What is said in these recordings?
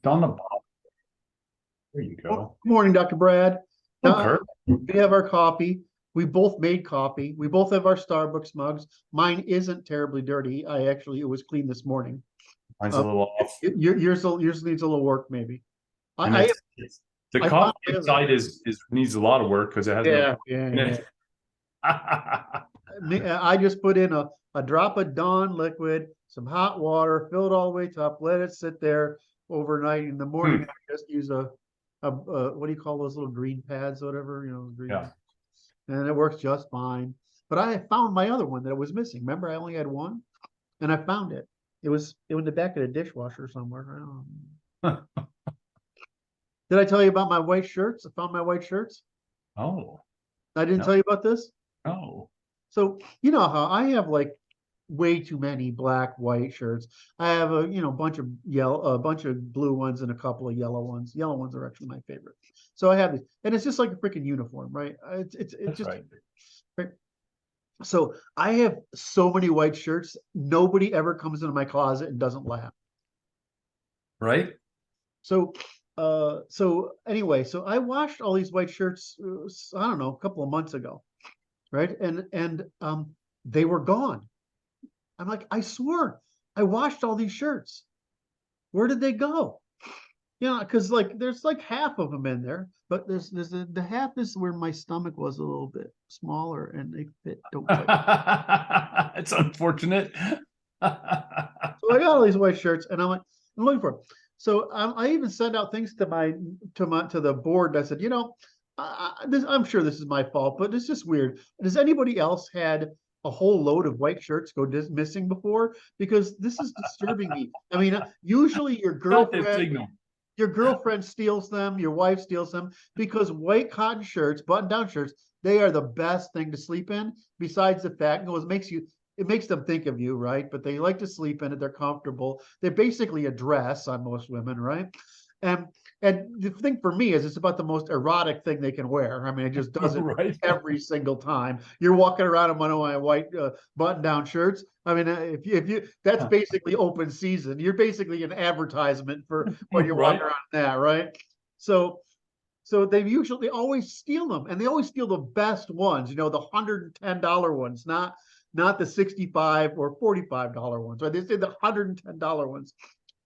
on the bottom. There you go. Good morning, Dr. Brad. Kurt. We have our coffee. We both made coffee. We both have our Starbucks mugs. Mine isn't terribly dirty. It was clean this morning. Mine's a little off. Yours needs a little work, maybe. The coffee inside needs a lot of work because it has yeah. I just put in a drop of Dawn liquid, some hot water, fill it all the way up, let it sit there overnight. In the morning, I just use a what do you call those little green pads, whatever, green. Yeah. And it works just fine. But I found my other one that was missing. Remember, I only had one, and I found it. It was in the back of the dishwasher somewhere. I don't know. Did I tell you about my white shirts? I found my white shirts. Oh. I didn't tell you about this? Oh. So you know how I have like way too many black, white shirts. I have a bunch of a bunch of blue ones and a couple of yellow ones. Yellow ones are actually my favorite. So I have these, and it's just like a freaking uniform, right? It's just right. So I have so many white shirts. Nobody ever comes into my closet and doesn't laugh. Right. So anyway, so I washed all these white shirts, I don't know, a couple of months ago, right? And they were gone. I'm like, I swore I washed all these shirts. Where did they go? Because like there's like half of them in there, but there's the half is where my stomach was a little bit smaller and they fit. It's unfortunate. So I got all these white shirts, and I'm looking for them. So I even sent out things to the board. And I said, I'm sure this is my fault, but it's just weird. Does anybody else had a whole load of white shirts go missing before? Because this is disturbing me. I mean, usually your girlfriend steals them, your wife steals them, because white cotton shirts, button-down shirts, they are the best thing to sleep in. Besides the fact, it makes them think of you, right? But they like to sleep in it. They're comfortable. They're basically a dress on most women, right? And the thing for me is it's about the most erotic thing they can wear. I mean, it just does it right. Every single time. You're walking around in one of my white button-down shirts. I mean, if you that's basically open season. You're basically an advertisement for when you're walking around in that, right? So they always steal them, and they always steal the best ones. The $110 ones, not the $65 or $45 ones, right? They say the $110 ones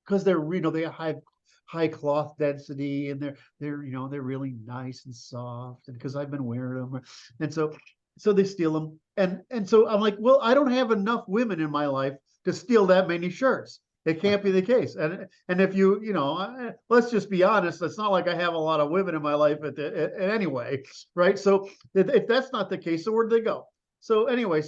because they have high cloth density, and they're really nice and soft, and because I've been wearing them, and so they steal them, and so I'm like, well, I don't have enough women in my life to steal that many shirts. It can't be the case, and if let's just be honest, it's not like I have a lot of women in my life anyway, right? So if that's not the case, so where'd they go? So anyway,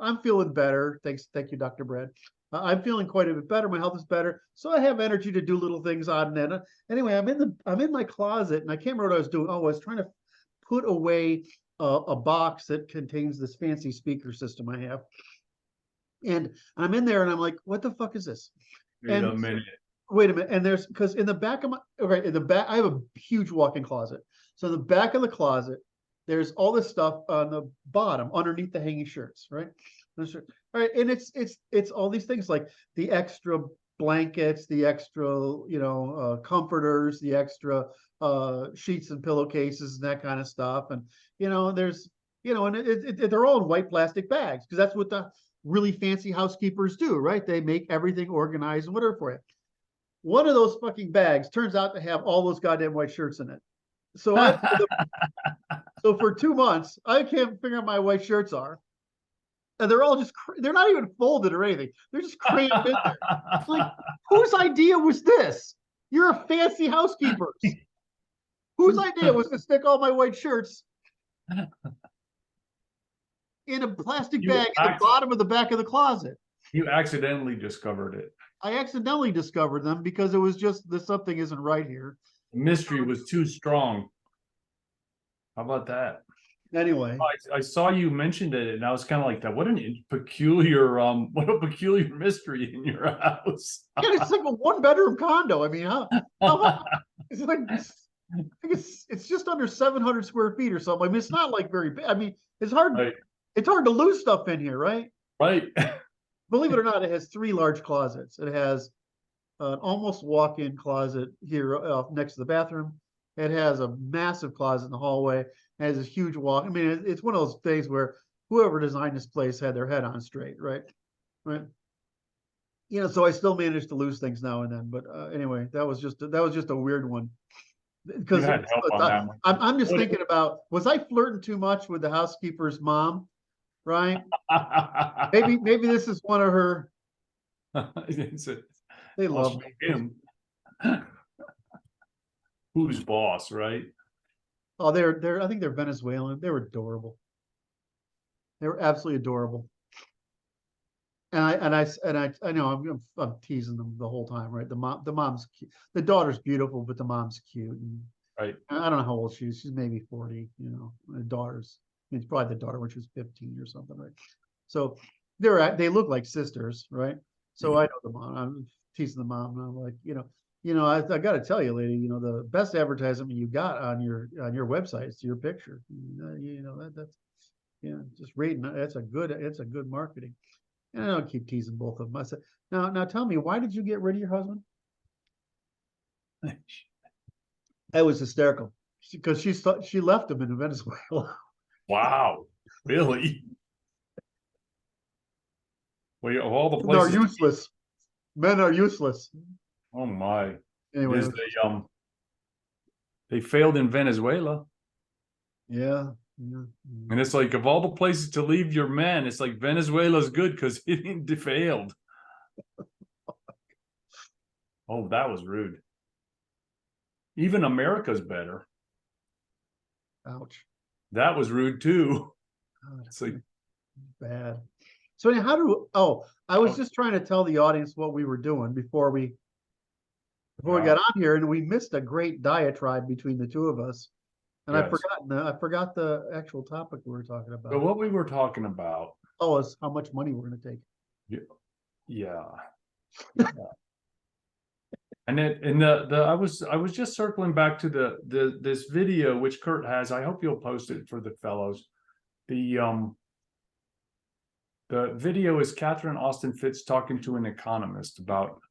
I'm feeling better. Thank you, Dr. Brad. I'm feeling quite a bit better. My health is better, so I have energy to do little things on and anyway, I'm in my closet, and I can't remember what I was doing. I was trying to put away a box that contains this fancy speaker system I have, and I'm in there, and I'm like, what the fuck is this? Wait a minute. And there's because in the back of I have a huge walk-in closet. So in the back of the closet, there's all this stuff on the bottom underneath the hanging shirts, right? All right, and it's all these things like the extra blankets, the extra comforters, the extra sheets and pillowcases and that kind of stuff, and there's and they're all in white plastic bags because that's what the really fancy housekeepers do, right? They make everything organized and whatever for you. One of those fucking bags turns out to have all those goddamn white shirts in it. So so for 2 months, I can't figure out my white shirts are. And they're all they're not even folded or anything. They're just crammed in there. It's like, whose idea was this? You're a fancy housekeeper. Whose idea was to stick all my white shirts in a plastic bag at the bottom of the back of the closet? You accidentally discovered it. I accidentally discovered them because it was just something isn't right here. The mystery was too strong. How about that? Anyway, I saw you mentioned it, and I was kind of like that. What a peculiar mystery in your house. Yeah, it's like a 1-bedroom condo. I mean, how it's like it's just under 700 square feet or something. I mean, it's not like very big. I mean, it's hard. Right. It's hard to lose stuff in here, right? Right. Believe it or not, it has 3 large closets. It has an almost walk-in closet here next to the bathroom. It has a massive closet in the hallway. It has a huge walk. I mean, it's one of those things where whoever designed this place had their head on straight, right? Right. You know, so I still manage to lose things now and then. But anyway, that was just a weird one. You Because had help on that one. I'm just What- thinking about, was I flirting too much with the housekeeper's mom, right? Maybe this is one of her. They love me. him. Who's boss, right? Oh, they're I think they're Venezuelan. They were adorable. They were absolutely adorable. And I know I'm teasing them the whole time, right? The mom's cute. The daughter's beautiful, but the mom's cute. And Right. I don't know how old she is. She's maybe 40, you know. The daughter's, I mean, it's probably the daughter when she was 15 or something, right? So they look like sisters, right? So I know the mom. I'm teasing the mom, and I'm like, I got to tell you, lady, the best advertisement you got on your website is your picture. That's just reading. It's a good marketing. And I'll keep teasing both of them. I said, now tell me, why did you get rid of your husband? That was hysterical because she left him in Venezuela. Wow, really? Well, of all the Men are places, useless. Men are useless. oh my! Anyway, Is they failed in Venezuela, yeah. and it's like of all the places to leave your men, it's like Venezuela's good because it failed. Oh, that was rude. Even America's better. Ouch. That was rude too. God, It's like bad. So I was just trying to tell the audience what we were doing before we got on here, and we missed a great diatribe between the two of us. And yes. I forgot the actual topic we were talking about. So what we were talking about is how much money we're going to take. Yeah. And I was just circling back to this video which Curt has. I hope you'll post it for the fellows. The video is Catherine Austin Fitts talking to an economist about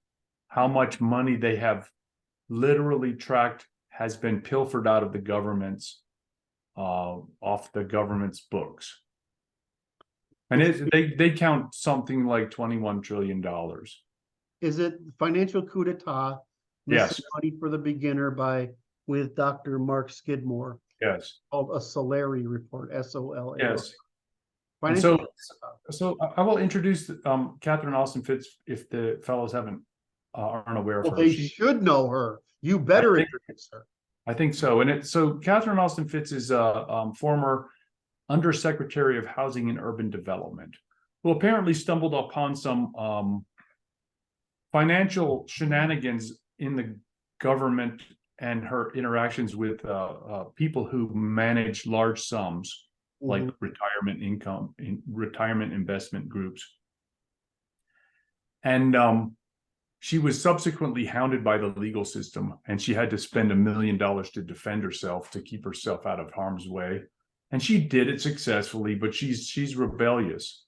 how much money they have literally tracked has been pilfered out of the government's off the government's books. And they count something like $21 trillion. Is it Financial Coup d'etat? Yes. Money for the Beginner with Dr. Mark Skidmore. Yes. Called a Solari report, SOLA. Yes. And so I will introduce Catherine Austin Fitts if the fellows aren't aware of her. They should know her. You better introduce her. I think so. And so Catherine Austin Fitts is a former Undersecretary of Housing and Urban Development, who apparently stumbled upon some financial shenanigans in the government and her interactions with people who manage large sums, like retirement income in retirement investment groups. And she was subsequently hounded by the legal system, and she had to spend $1 million to defend herself, to keep herself out of harm's way. And she did it successfully, but she's rebellious.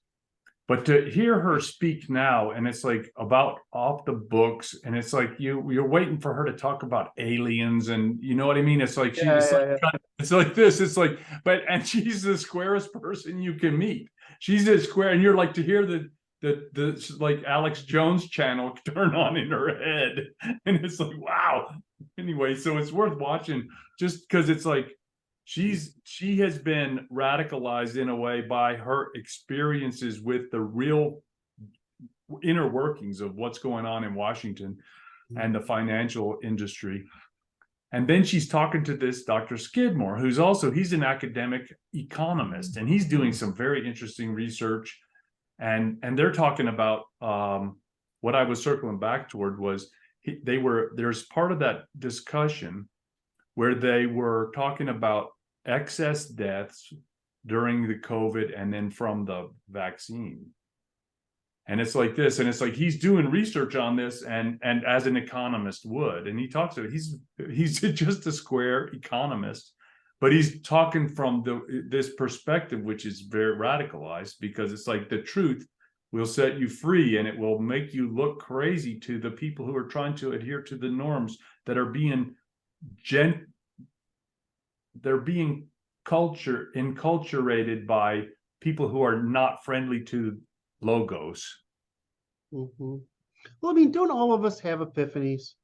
But to hear her speak now, and it's like about off the books, and it's like you're waiting for her to talk about aliens, and you know what I mean? It's like it's like this. It's like, and she's the squarest person you can meet. She's as square, and you're like to hear the like Alex Jones channel turn on in her head, and it's like, wow. Anyway, so it's worth watching just because it's like she has been radicalized in a way by her experiences with the real inner workings of what's going on in Washington and the financial industry. And then she's talking to this Dr. Skidmore, he's an academic economist, and he's doing some very interesting research. And they're talking about what I was circling back toward was there's part of that discussion where they were talking about excess deaths during the COVID and then from the vaccine. And it's like this, and it's like he's doing research on this, and as an economist would, and he talks about he's just a square economist, but he's talking from this perspective, which is very radicalized, because it's like the truth will set you free, and it will make you look crazy to the people who are trying to adhere to the norms that are being they're being enculturated by people who are not friendly to logos. Mm-hmm. Well, I mean, don't all of us have epiphanies?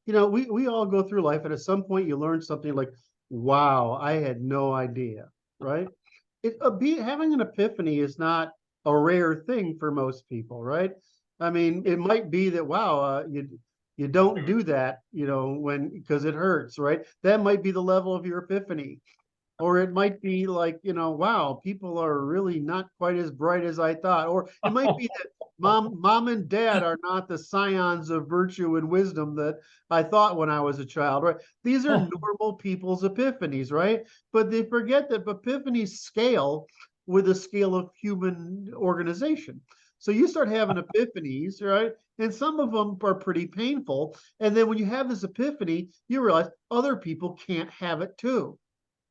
You know, we all go through life, and at some point you learn something like, wow, I had no idea, right? Having an epiphany is not a rare thing for most people, right? I mean, it might be that, wow, you don't do that, you know, because it hurts, right? That might be the level of your epiphany. Or it might be like, you know, wow, people are really not quite as bright as I thought. Or it might be that mom and dad are not the scions of virtue and wisdom that I thought when I was a child, right? These are normal people's epiphanies, right? But they forget that epiphanies scale with the scale of human organization. So you start having epiphanies, right? And some of them are pretty painful. And then when you have this epiphany, you realize other people can't have it too,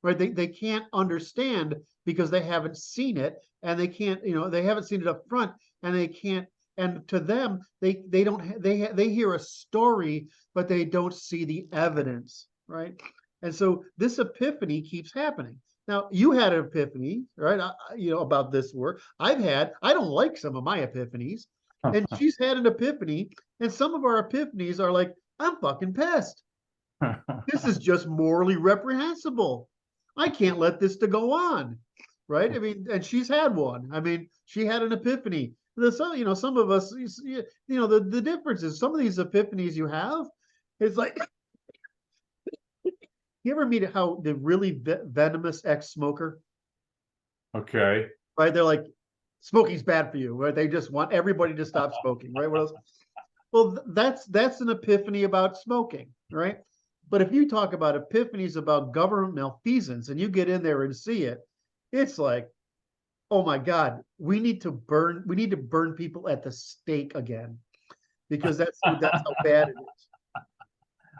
right? They can't understand because they haven't seen it, and they can't, you know, they haven't seen it up front, and they can't, and to them, they don't, they hear a story, but they don't see the evidence, right? And so this epiphany keeps happening. Now, you had an epiphany, right? You know, about this work. I don't like some of my epiphanies, and she's had an epiphany, and some of our epiphanies are like, I'm fucking pissed. This is just morally reprehensible. I can't let this to go on, right? I mean, and she's had one. I mean, she had an epiphany. You know, some of us, you know, the difference is some of these epiphanies you have, it's like, you ever meet how the really venomous ex-smoker, Okay. right? They're like, smoking's bad for you, right? They just want everybody to stop smoking, right? What else? Well, that's an epiphany about smoking, right? But if you talk about epiphanies about government malfeasance and you get in there and see it, it's like, oh my God, we need to burn people at the stake again, because that's how bad it is.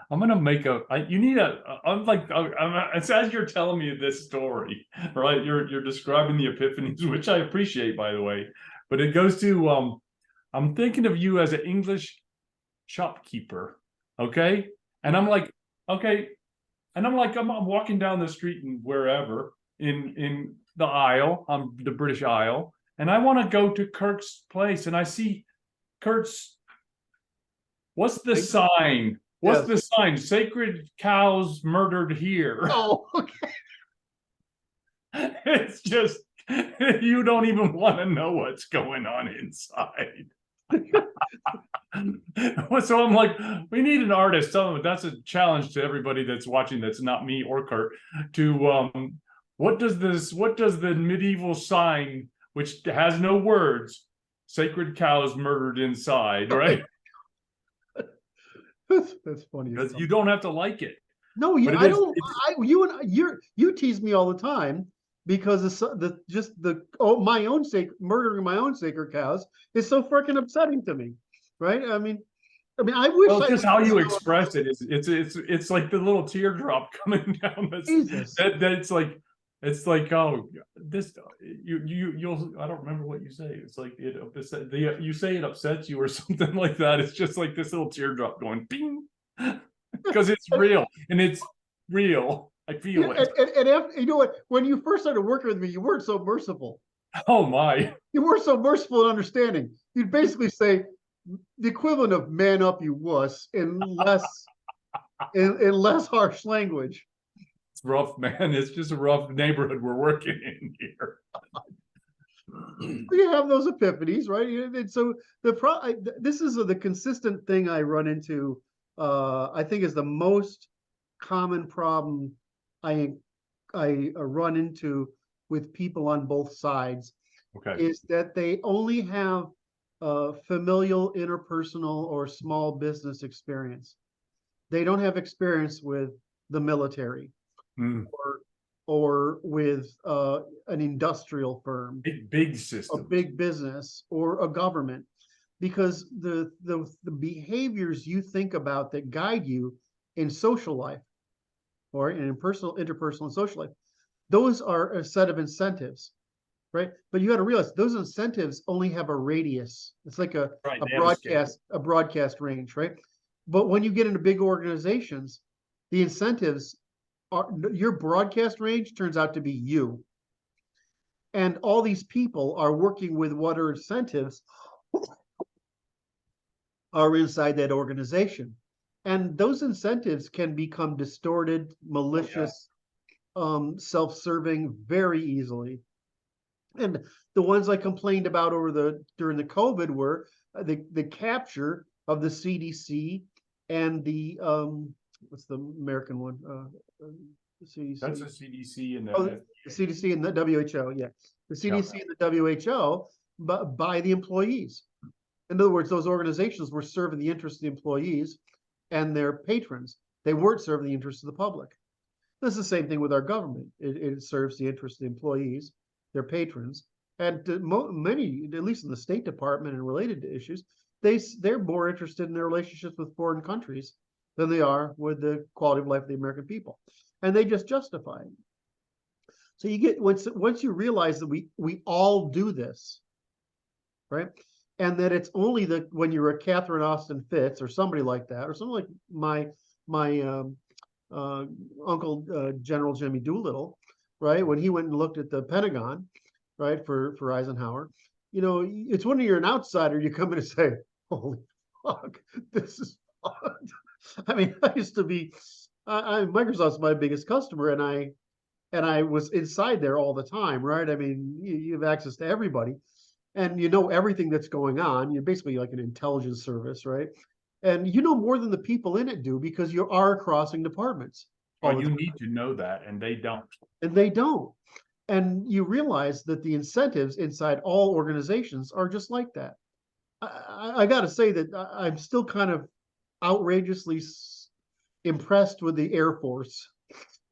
I'm gonna make you need I'm like, it's as you're telling me this story, right? You're describing the epiphanies, which I appreciate, by the way, but it goes to, I'm thinking of you as an English shopkeeper, okay? And I'm like, okay, and I'm like, I'm walking down the street and wherever in the aisle, the British Isle, and I want to go to Kurt's place, and I see Kurt's. What's the sign? What's the sign? Sacred cows murdered here. Oh, okay. It's just, you don't even want to know what's going on inside. So I'm like, we need an artist. So that's a challenge to everybody that's watching that's not me or Curt, to what does the medieval sign, which has no words, sacred cows murdered inside, right? That's funny. Because you don't have to like it. No, I don't. You tease me all the time because my own murdering my own sacred cows is so freaking upsetting to me, right? I mean, I wish. Well, just how you express it is it's like the little teardrop coming down. It's like, oh, this you'll I don't remember what you say. It's like you say it upsets you or something like that. It's just like this little teardrop going ping. Because it's real, and it's real. I feel it. And after, you know what? When you first started working with me, you weren't so merciful. Oh my! You weren't so merciful and understanding. You'd basically say the equivalent of "man up, you wuss" in less harsh language. It's rough, man. It's just a rough neighborhood we're working in here. You have those epiphanies, right? And so this is the consistent thing I run into. I think is the most common problem I run into with people on both sides. Okay. Is that they only have familial, interpersonal, or small business experience. They don't have experience with the military or with an industrial firm, big system, a big business, or a government. Because the behaviors you think about that guide you in social life or in interpersonal and social life, those are a set of incentives. right? But you got to realize those incentives only have a radius. It's like a They have a scale. broadcast range, right? But when you get into big organizations, the incentives are your broadcast range turns out to be you. And all these people are working with what are incentives are inside that organization. And those incentives can become distorted, malicious, self-serving very easily. And the ones I complained about during the COVID were the capture of the CDC and the what's the American one? CDC. That's the CDC and the CDC and the WHO. Yeah, the CDC and the WHO, but by the employees. In other words, those organizations were serving the interests of the employees and their patrons. They weren't serving the interests of the public. This is the same thing with our government. It serves the interests of the employees, their patrons, and many, at least in the State Department and related to issues, they're more interested in their relationships with foreign countries than they are with the quality of life of the American people, and they just justify it. So you get once you realize that we all do this, right? And that it's only when you're a Catherine Austin Fitts or somebody like that, or something like my uncle General Jimmy Doolittle, right? When he went and looked at the Pentagon, right, for Eisenhower, it's when you're an outsider, you come in and say, "Holy fuck, this is fun." I mean, I used to be, Microsoft's my biggest customer, and I was inside there all the time, right? I mean, you have access to everybody, and you know everything that's going on. You're basically like an intelligence service, right? And you know more than the people in it do because you are crossing departments. Well, you need to know that, and they don't. And they don't. And you realize that the incentives inside all organizations are just like that. I got to say that I'm still kind of outrageously impressed with the Air Force,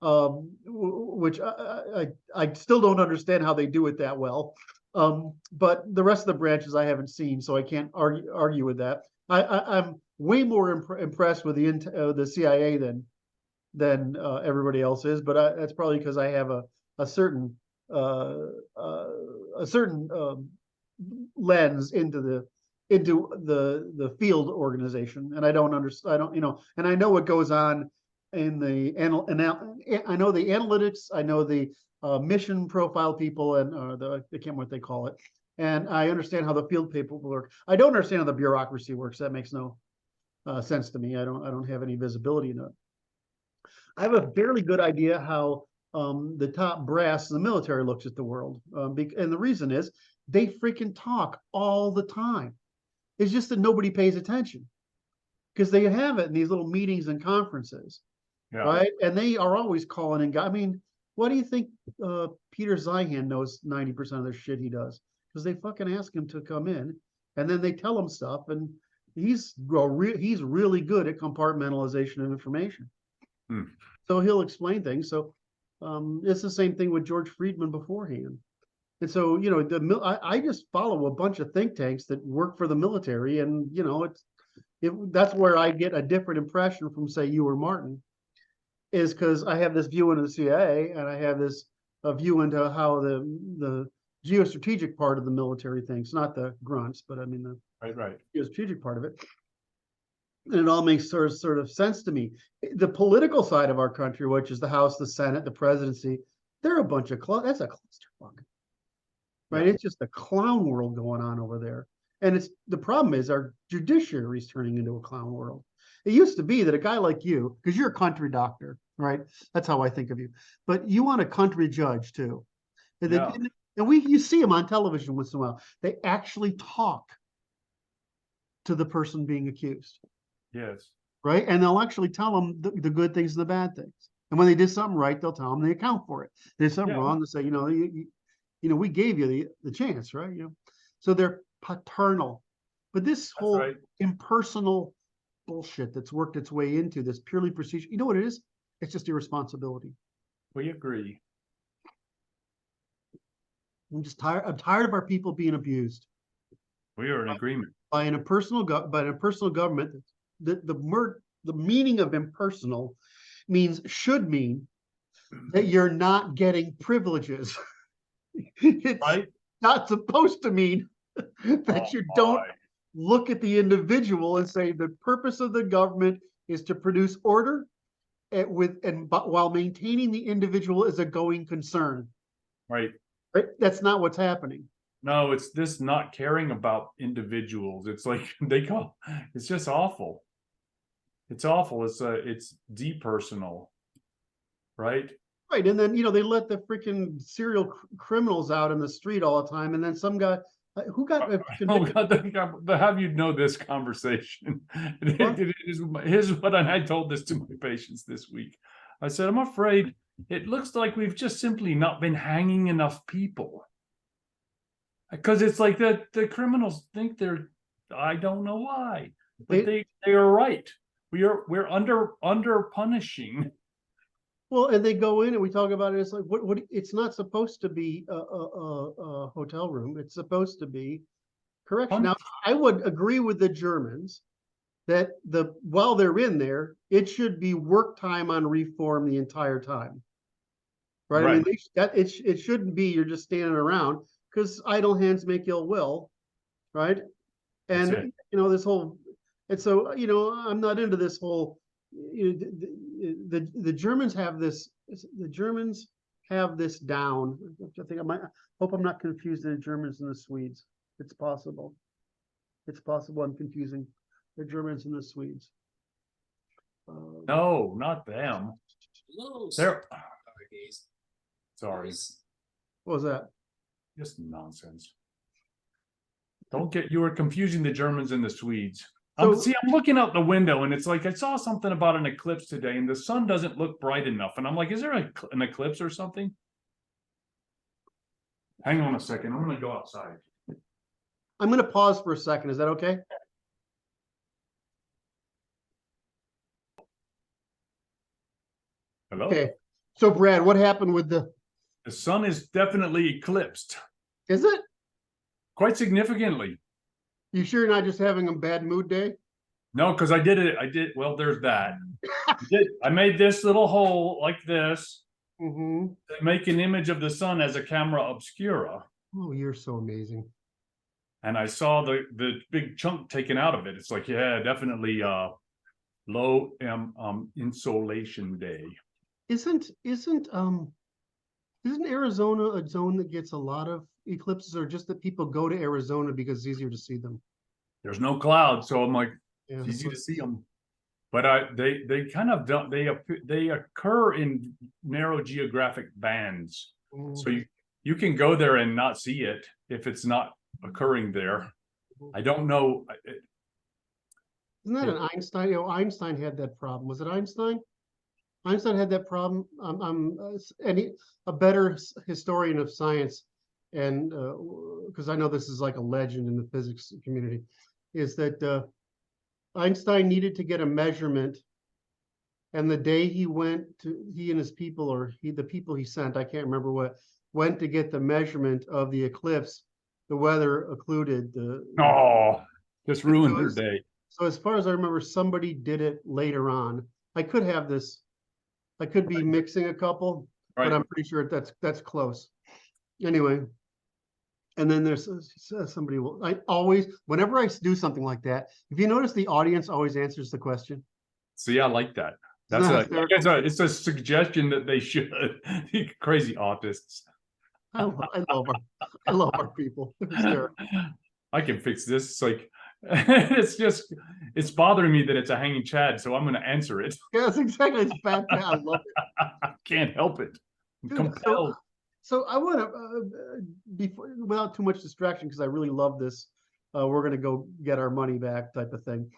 which I still don't understand how they do it that well. But the rest of the branches I haven't seen, so I can't argue with that. I'm way more impressed with the CIA than everybody else is, but that's probably because I have a certain lens into the field organization, and I don't understand. I don't, and I know what goes on in the I know the analytics, I know the mission profile people, and I can't remember what they call it, and I understand how the field people work. I don't understand how the bureaucracy works. That makes no sense to me. I don't have any visibility into it. I have a fairly good idea how the top brass in the military looks at the world, and the reason is they freaking talk all the time. It's just that nobody pays attention because they have it in these little meetings and conferences, right? And they are always calling in. I mean, what do you think Peter Zeihan knows 90% of the shit he does? Because they fucking ask him to come in, and then they tell him stuff, and he's really good at compartmentalization of information. So he'll explain things. So it's the same thing with George Friedman beforehand. And so, I just follow a bunch of think tanks that work for the military, and that's where I get a different impression from, say, you or Martin, is because I have this view into the CIA, and I have this view into how the geostrategic part of the military thinks, not the grunts, but I mean the geostrategic part of it. And it all makes sort of sense to me. The political side of our country, which is the House, the Senate, the presidency, they're a bunch of that's a clusterfuck, right? It's just a clown world going on over there. And the problem is our judiciary is turning into a clown world. It used to be that a guy like you, because you're a country doctor, right? That's how I think of you. But you want a country judge too. And you see them on television once in a while. They actually talk to the person being accused. Yes. Right. And they'll actually tell them the good things and the bad things. And when they did something right, they'll tell them they account for it. They did something wrong, they'll say, we gave you the chance, right? So they're paternal. But this whole impersonal bullshit that's worked its way into this purely procedure, you know what it is? It's just irresponsibility. We agree. I'm just tired. I'm tired of our people being abused. We are in agreement. By an impersonal government. The meaning of impersonal should mean that you're not getting privileges. It's Right? not supposed to mean that you don't look at the individual and say the purpose of the government is to produce order while maintaining the individual as a going concern. Right. Right? That's not what's happening. No, it's this not caring about individuals. It's like it's just awful. It's awful. It's depersonal, right? Right. And then, they let the freaking serial criminals out in the street all the time. And then some guy who got Oh God, have you know this conversation? Here's what I told this to my patients this week. I said, I'm afraid it looks like we've just simply not been hanging enough people. Because it's like that the criminals think I don't know why, but they are right. We're under punishing. Well, and they go in and we talk about it. It's like what it's not supposed to be a hotel room. It's supposed to be correction. Now, I would agree with the Germans that while they're in there, it should be work time on reform the entire time. Right? I mean, it shouldn't be you're just standing around, because idle hands make ill will, right? And this whole, and so I'm not into this whole. The Germans have this. The Germans have this down. I think hope I'm not confusing the Germans and the Swedes. It's possible. It's possible I'm confusing the Germans and the Swedes. No, not them. They're. Sorry. What was that? Just nonsense. You were confusing the Germans and the Swedes. I'm looking out the window and it's like I saw something about an eclipse today and the sun doesn't look bright enough. And I'm like, is there an eclipse or something? Hang on a second. I'm going to go outside. I'm going to pause for a second. Is that okay? Hello? Okay. So, Brad, what happened with the sun is definitely eclipsed. Is it? Quite significantly. You sure you're not just having a bad mood day? No, because I did it. Well, there's that. I made this little hole like this to make an image of the sun as a camera obscura. Oh, you're so amazing. And I saw the big chunk taken out of it. It's like, yeah, definitely low insolation day. Isn't Arizona a zone that gets a lot of eclipses, or just that people go to Arizona because it's easier to see them? There's no clouds, so I'm like, it's easy to see them. But they kind of don't. They occur in narrow geographic bands, so you can go there and not see it if it's not occurring there. I don't know. Isn't that an Einstein? Einstein had that problem. Was it Einstein? Einstein had that problem. I'm a better historian of science, and because I know this is like a legend in the physics community, is that Einstein needed to get a measurement, and the day he and his people, or the people he sent, I can't remember what, went to get the measurement of the eclipse, the weather occluded. Just ruined their day. So as far as I remember, somebody did it later on. I could have this. I could be mixing a couple, but I'm pretty sure that's close. Anyway, and then there's somebody whenever I do something like that, if you notice, the audience always answers the question. See, I like that. It's a suggestion that they should. Crazy autists. I love our people. I can fix this. It's like it's bothering me that it's a hanging chad, so I'm going to answer it. Yes, exactly. It's bad. I love it. I can't help it. I'm compelled. So I want to, without too much distraction, because I really love this. We're going to go get our money back type of thing.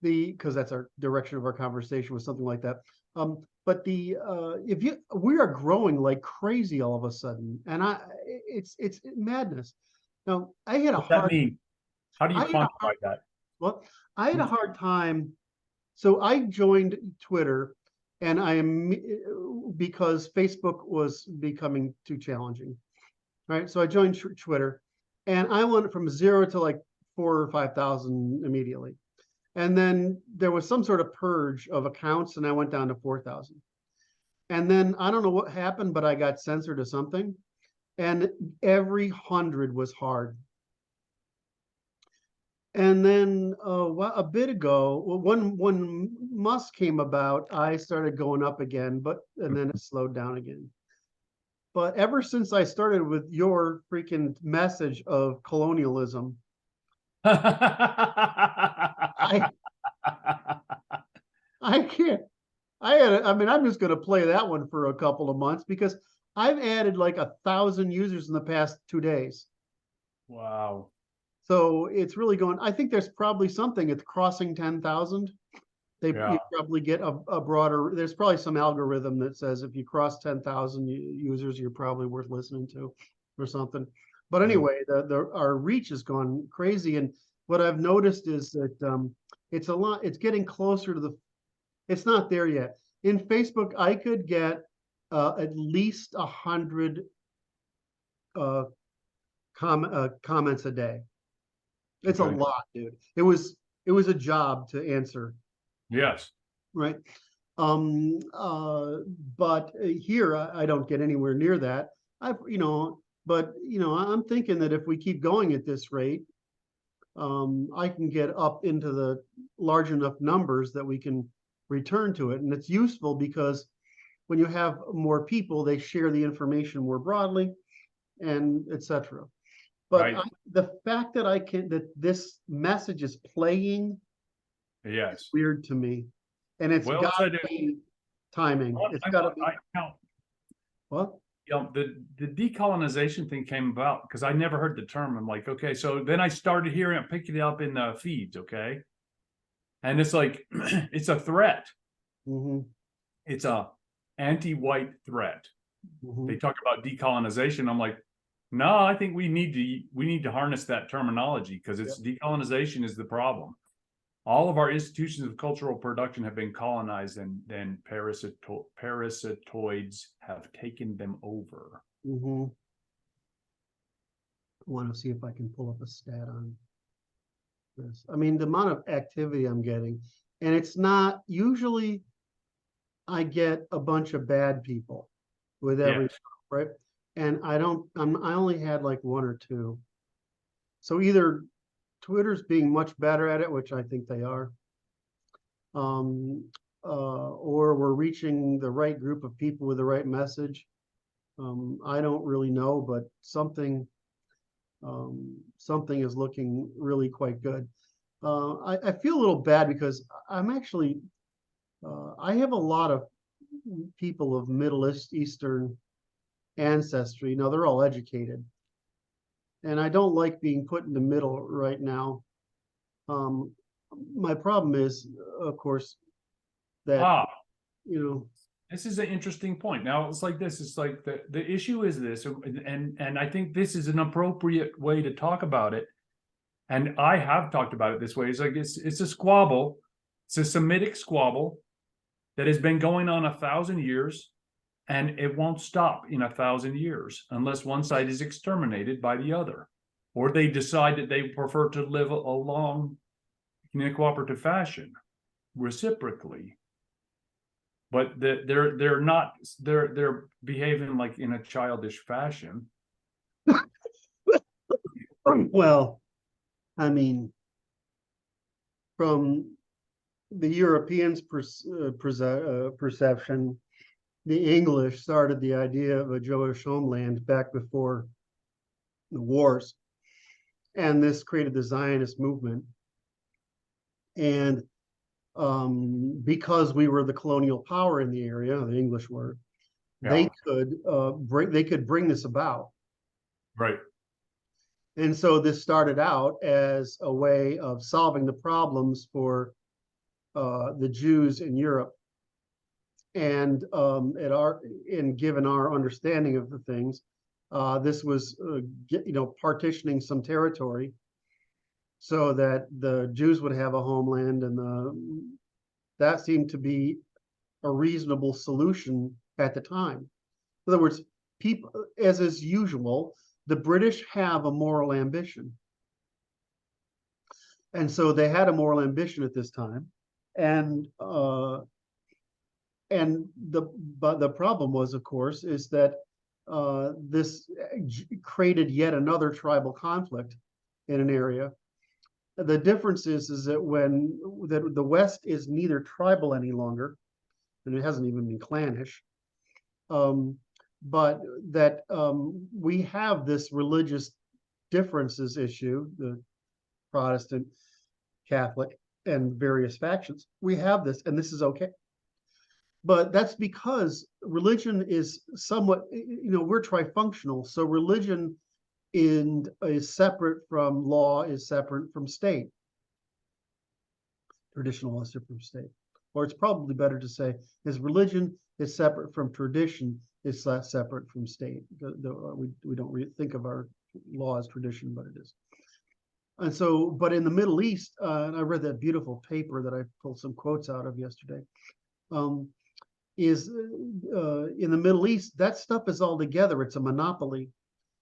Because that's our direction of our conversation, was something like that. But we are growing like crazy all of a sudden, and it's madness. Now I had a hard. How do you quantify that? Well, I had a hard time. So I joined Twitter, and because Facebook was becoming too challenging, right? So I joined Twitter, and I went from 0 to like 4,000 or 5,000 immediately. And then there was some sort of purge of accounts, and I went down to 4,000. And then I don't know what happened, but I got censored or something. and every 100 was hard. And then a bit ago, when Musk came about, I started going up again, and then it slowed down again. But ever since I started with your freaking message of colonialism, I can't. I mean, I'm just going to play that one for a couple of months because I've added like 1,000 users in the past 2 days. Wow. So it's really going. I think there's probably something. It's crossing 10,000. You probably get a broader. There's probably some algorithm that says if you cross 10,000 users, you're probably worth listening to, or something. But anyway, our reach has gone crazy, and what I've noticed is that it's a lot. It's getting closer to the. It's not there yet. In Facebook, I could get at least 100 comments a day. It's a lot, dude. It was a job to answer. Yes. Right. But here I don't get anywhere near that. But I'm thinking that if we keep going at this rate, I can get up into the large enough numbers that we can return to it. And it's useful because when you have more people, they share the information more broadly, and etc. But the fact that that this message is playing, yes, weird to me, and it's got to be timing. It's got to be. What? The decolonization thing came about because I never heard the term. I'm like, okay, so then I started hearing it, picking it up in the feeds, okay, and it's like it's a threat. Mm-hmm. It's a anti-white threat. Mm-hmm. They talk about decolonization. I'm like, no, I think we need to harness that terminology because it's decolonization is the problem. All of our institutions of cultural production have been colonized, and then parasitoids have taken them over. Mm-hmm. I want to see if I can pull up a stat on this. I mean, the amount of activity I'm getting, and it's not usually. I get a bunch of bad people with every right, and I only had like 1 or 2. So either Twitter's being much better at it, which I think they are, or we're reaching the right group of people with the right message. I don't really know, but something is looking really quite good. I feel a little bad because I'm actually I have a lot of people of Middle Eastern ancestry. Now they're all educated, and I don't like being put in the middle right now. My problem is, of course, that this is an interesting point. Now it's like this. It's like the issue is this, and I think this is an appropriate way to talk about it. And I have talked about it this way. It's like it's a squabble. It's a Semitic squabble that has been going on 1,000 years, and it won't stop in 1,000 years unless one side is exterminated by the other, or they decide that they prefer to live along in a cooperative fashion, reciprocally. But they're behaving like in a childish fashion. Well, I mean, from the Europeans' perception, the English started the idea of a Jewish homeland back before the wars, and this created the Zionist movement. And because we were the colonial power in the area, the English were, they could bring this about. Right. And so this started out as a way of solving the problems for the Jews in Europe, and given our understanding of the things, this was partitioning some territory so that the Jews would have a homeland, and that seemed to be a reasonable solution at the time. In other words, people, as is usual, the British have a moral ambition, and so they had a moral ambition at this time. And the problem was, of course, is that this created yet another tribal conflict in an area. The difference is that when the West is neither tribal any longer, and it hasn't even been clannish, but that we have this religious differences issue, the Protestant, Catholic, and various factions. We have this, and this is okay. But that's because religion is somewhat, we're trifunctional. So religion is separate from law, is separate from state. Traditional law is separate from state. Or it's probably better to say is religion is separate from tradition, is separate from state. We don't really think of our law as tradition, but it is. And so, but in the Middle East, and I read that beautiful paper that I pulled some quotes out of yesterday, is in the Middle East, that stuff is all together. It's a monopoly.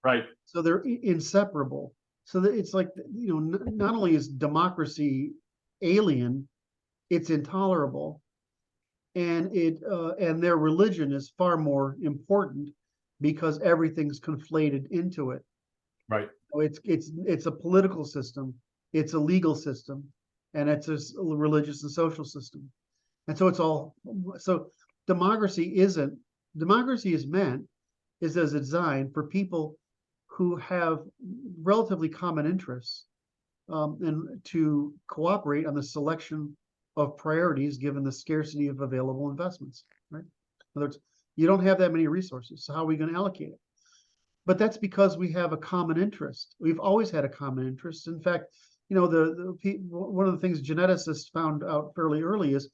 Right. So they're inseparable. So that it's like, not only is democracy alien, it's intolerable. And and their religion is far more important because everything's conflated into it. Right. So it's a political system, it's a legal system, and it's a religious and social system. And so it's all, so democracy is meant, is as designed for people who have relatively common interests, and to cooperate on the selection of priorities given the scarcity of available investments, right? In other words, you don't have that many resources, so how are we going to allocate it? But that's because we have a common interest. We've always had a common interest. In fact, one of the things geneticists found out fairly early is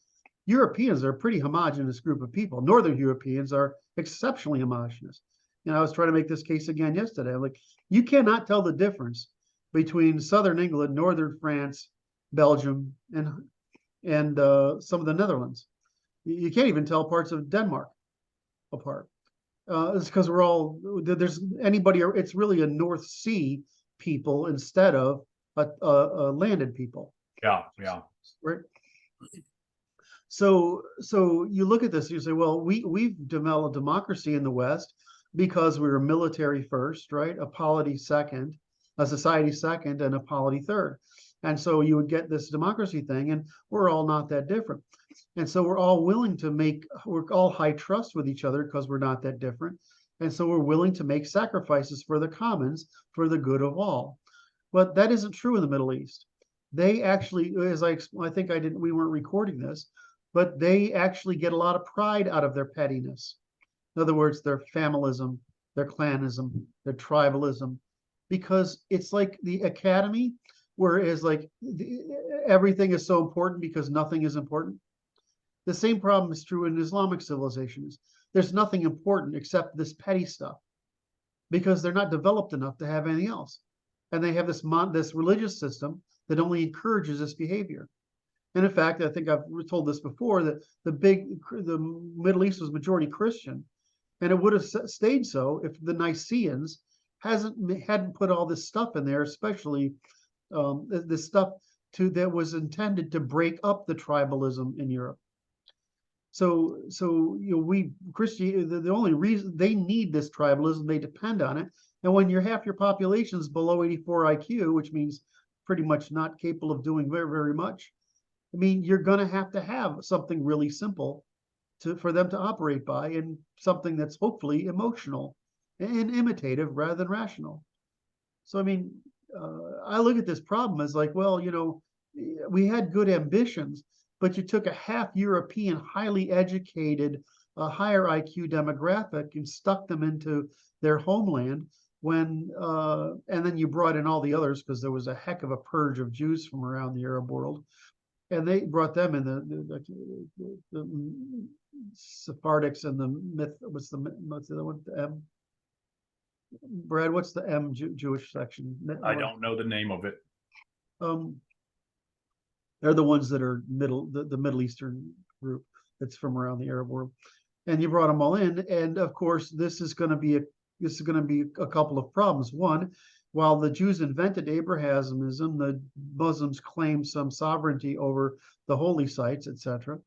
Europeans are a pretty homogenous group of people. Northern Europeans are exceptionally homogenous. I was trying to make this case again yesterday. I'm like, you cannot tell the difference between Southern England, Northern France, Belgium, and some of the Netherlands. You can't even tell parts of Denmark apart. It's because it's really a North Sea people instead of a landed people. Yeah. Right. So you look at this, you say, well, we've developed democracy in the West because we were military first, right? A polity second, a society second, and a polity third. And so you would get this democracy thing, and we're all not that different. And so we're all we're all high trust with each other because we're not that different. And so we're willing to make sacrifices for the commons for the good of all. But that isn't true in the Middle East. They actually, as I think we weren't recording this, but they actually get a lot of pride out of their pettiness. In other words, their familism, their clanism, their tribalism, because it's like the academy, whereas like everything is so important because nothing is important. The same problem is true in Islamic civilizations. There's nothing important except this petty stuff because they're not developed enough to have anything else. And they have this religious system that only encourages this behavior. And in fact, I think I've told this before, that the Middle East was majority Christian, and it would have stayed so if the Nicaeans hadn't put all this stuff in there, especially this stuff that was intended to break up the tribalism in Europe. So the only reason they need this tribalism, they depend on it. And when half your population is below 84 IQ, which means pretty much not capable of doing very, very much, I mean, you're going to have something really simple for them to operate by, and something that's hopefully emotional and imitative rather than rational. So, I mean, I look at this problem as like, well, we had good ambitions, but you took a half European, highly educated, higher IQ demographic and stuck them into their homeland and then you brought in all the others because there was a heck of a purge of Jews from around the Arab world. And they brought them in the Sephardics and the what's the other one? The M. Brad, what's the M Jewish section? I don't know the name of it. They're the ones that are the Middle Eastern group that's from around the Arab world, and you brought them all in. And of course, this is going to be a couple of problems. One, while the Jews invented Abrahamism, the Muslims claimed some sovereignty over the holy sites, etc.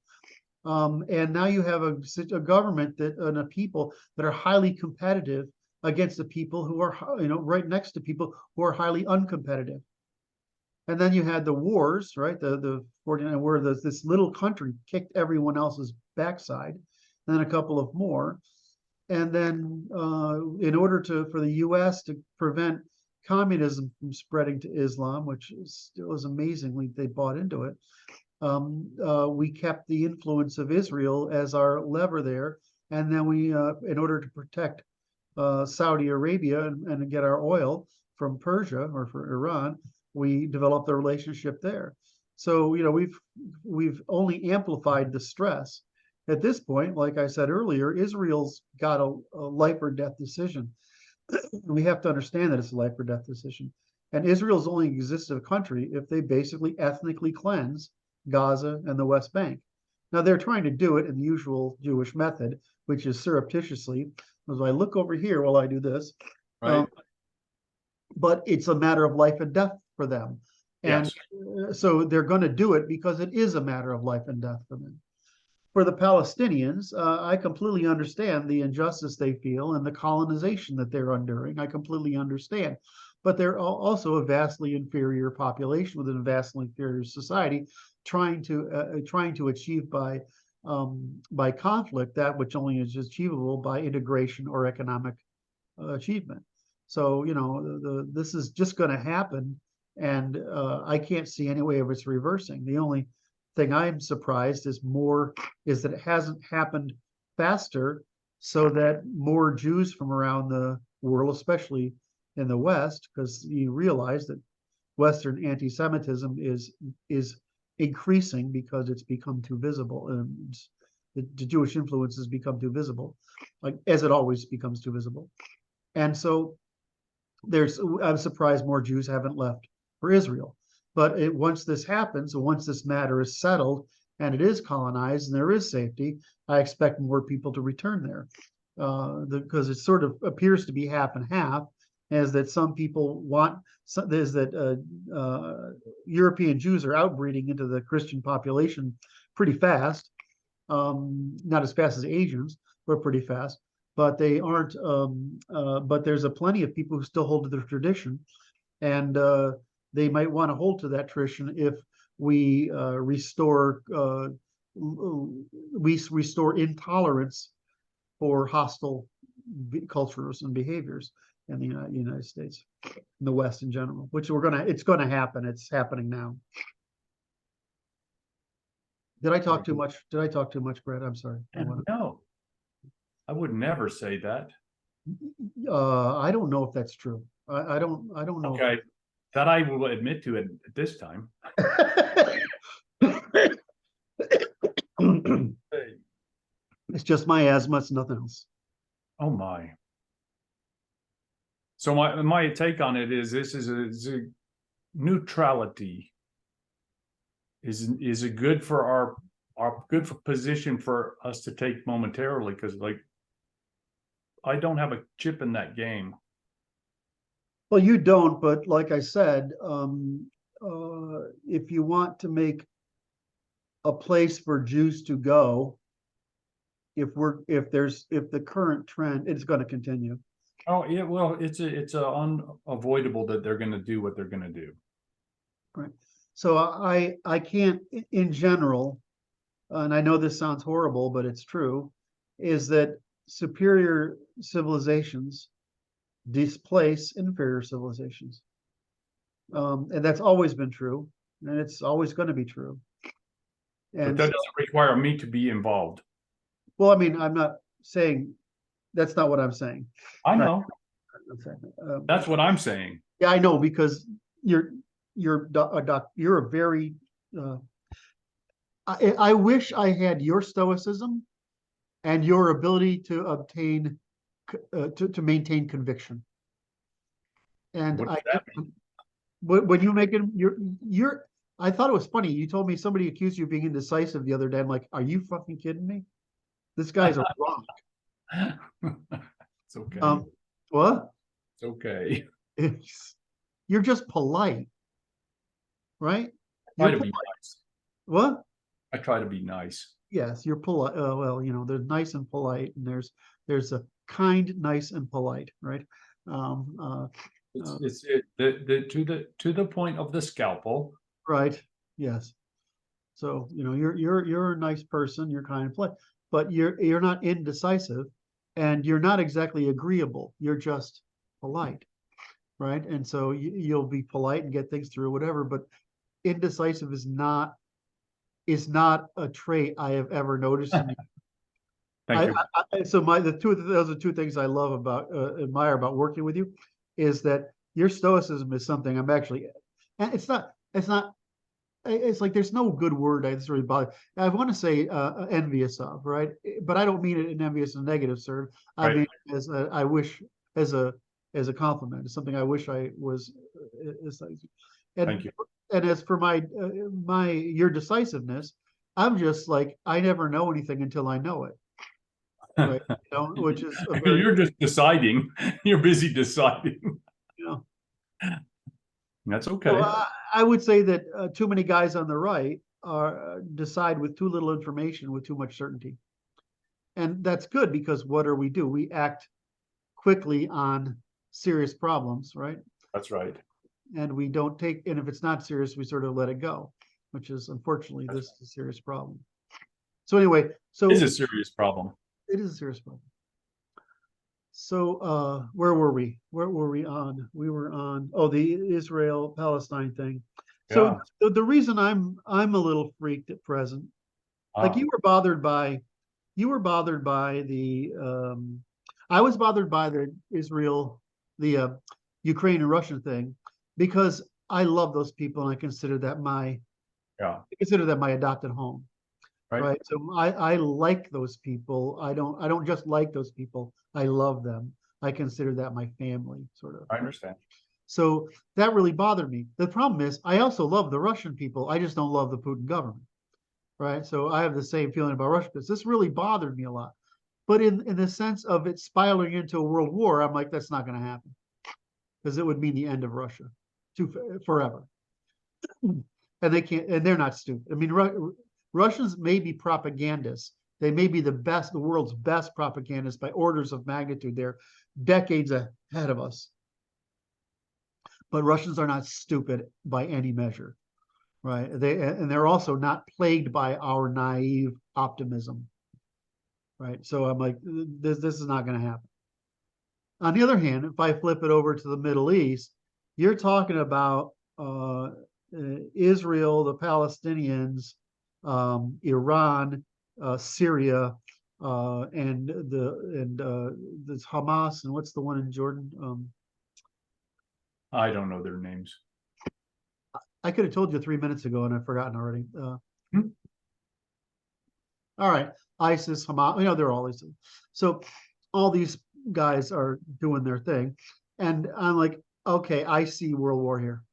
And now you have a government and a people that are highly competitive against the people who are, right next to people who are highly uncompetitive. And then you had the wars, right? The 49, where this little country kicked everyone else's backside, and then a couple of more. And then in order for the U.S. to prevent communism from spreading to Islam, which was amazingly, they bought into it, we kept the influence of Israel as our lever there. And then we, in order to protect Saudi Arabia and get our oil from Persia or for Iran, we developed a relationship there. So, we've only amplified the stress. At this point, like I said earlier, Israel's got a life or death decision. We have to understand that it's a life or death decision. And Israel's only exists as a country if they basically ethnically cleanse Gaza and the West Bank. Now, they're trying to do it in the usual Jewish method, which is surreptitiously. As I look over here while I do this, Right. But it's a matter of life and death for them. And Yes. so they're going to do it because it is a matter of life and death for them. For the Palestinians, I completely understand the injustice they feel and the colonization that they're enduring. I completely understand. But they're also a vastly inferior population within a vastly inferior society, trying to achieve by conflict that which only is achievable by integration or economic achievement. So this is just going to happen, and I can't see any way of its reversing. The only thing I'm surprised is that it hasn't happened faster, so that more Jews from around the world, especially in the West, because you realize that Western anti-Semitism is increasing because it's become too visible, and the Jewish influence has become too visible, like as it always becomes too visible. And so I'm surprised more Jews haven't left for Israel. But once this happens, once this matter is settled and it is colonized and there is safety, I expect more people to return there, because it sort of appears to be half and half, as that some people is that European Jews are outbreeding into the Christian population pretty fast, not as fast as Asians, but pretty fast. But they aren't. But there's a plenty of people who still hold to their tradition, and they might want to hold to that tradition if we restore intolerance for hostile cultures and behaviors in the United States, in the West in general. Which it's going to happen. It's happening now. Did I talk too much? Did I talk too much, Brett? I'm sorry. No, I would never say that. I don't know if that's true. I don't know. Okay, that I will admit to it at this time. It's just my asthma. It's nothing else. Oh my. So my take on it is this is a neutrality is a good for our good for position for us to take momentarily, because like I don't have a chip in that game. Well, you don't, but like I said, if you want to make a place for Jews to go, if the current trend, it's going to continue. Oh yeah, well, it's unavoidable that they're going to do what they're going to do. Right. So I can't, in general, and I know this sounds horrible, but it's true, is that superior civilizations displace inferior civilizations. And that's always been true, and it's always going to be true. And but that doesn't require me to be involved. Well, I mean, I'm not saying, that's not what I'm saying. I know. That's what I'm saying. Yeah, I know, because you're a very I wish I had your stoicism and your ability to obtain to maintain conviction. And when you make it, you're I thought it was funny. You told me somebody accused you of being indecisive the other day. I'm like, are you fucking kidding me? This guy's a rock. It's okay. What? It's okay. You're just polite, right? I try to be nice. What? I try to be nice. Yes, you're polite. Well, there's nice and polite, and there's a kind, nice, and polite, right? To the point of the scalpel. Right. Yes. So you're a nice person, you're kind and polite, but you're not indecisive, and you're not exactly agreeable. You're just polite, right? And so you'll be polite and get things through, whatever. But indecisive is not a trait I have ever noticed in you. Thank you. So those are two things I love about admire about working with you, is that your stoicism is something I'm actually, and it's like there's no good word that's really bother. I want to say envious of, right? But I don't mean it in envious and negative, sir. I mean I wish as a compliment. It's something I wish I was. Thank you. And as for your decisiveness, I'm just like, I never know anything until I know it. Right. Which is You're just deciding. You're busy deciding. That's okay. So I would say that too many guys on the right decide with too little information with too much certainty. And that's good, because what do? We act quickly on serious problems, right? That's right. And we don't take, and if it's not serious, we sort of let it go, which is unfortunately this is a serious problem. So anyway, it is a serious problem. It is a serious problem. So where were we? Where were we on? We were on the Israel Palestine thing. So the reason I'm a little freaked at present, like you were bothered by the I was bothered by the Ukraine and Russian thing, because I love those people and I consider that my adopted home. Right. So I like those people. I don't just like those people. I love them. I consider that my family, sort of. I understand. So that really bothered me. The problem is I also love the Russian people. I just don't love the Putin government. Right. So I have the same feeling about Russia, because this really bothered me a lot. But in the sense of it spiraling into a world war, I'm like, that's not going to happen, because it would mean the end of Russia forever. And they can't, and they're not stupid. I mean, Russians may be propagandists. They may be the world's best propagandists by orders of magnitude. They're decades ahead of us. But Russians are not stupid by any measure, right? They're also not plagued by our naive optimism, right? So I'm like, this is not going to happen. On the other hand, if I flip it over to the Middle East, you're talking about Israel, the Palestinians, Iran, Syria, and this Hamas, and what's the one in Jordan? I don't know their names. I could have told you 3 minutes ago, and I've forgotten already. All right, ISIS, Hamas, they're all these. So all these guys are doing their thing, and I'm like, okay, I see World War here.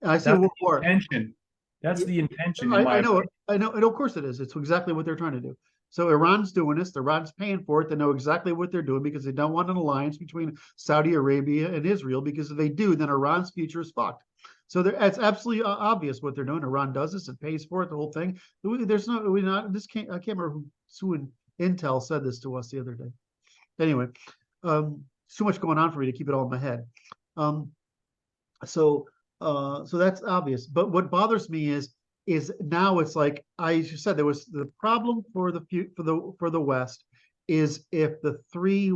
I see World War. Intention. That's the intention. I know, and of course it is. It's exactly what they're trying to do. So Iran's doing this. Iran's paying for it. They know exactly what they're doing, because they don't want an alliance between Saudi Arabia and Israel, because if they do, then Iran's future is fucked. So it's absolutely obvious what they're doing. Iran does this. It pays for it, the whole thing. There's I can't remember who in Intel said this to us the other day. Anyway, too much going on for me to keep it all in my head. So that's obvious. But what bothers me is now it's like I said, there was the problem for the West is if the three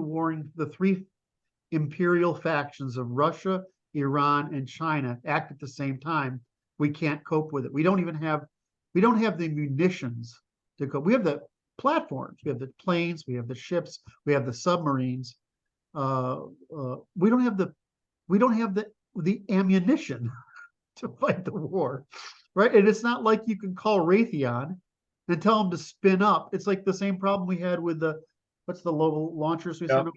imperial factions of Russia, Iran, and China act at the same time, we can't cope with it. We don't have the munitions to cope. We have the platforms, we have the planes, we have the ships, we have the submarines. We don't have the ammunition to fight the war, right? And it's not like you can call Raytheon and tell them to spin up. It's like the same problem we had with what's the low launchers we sent over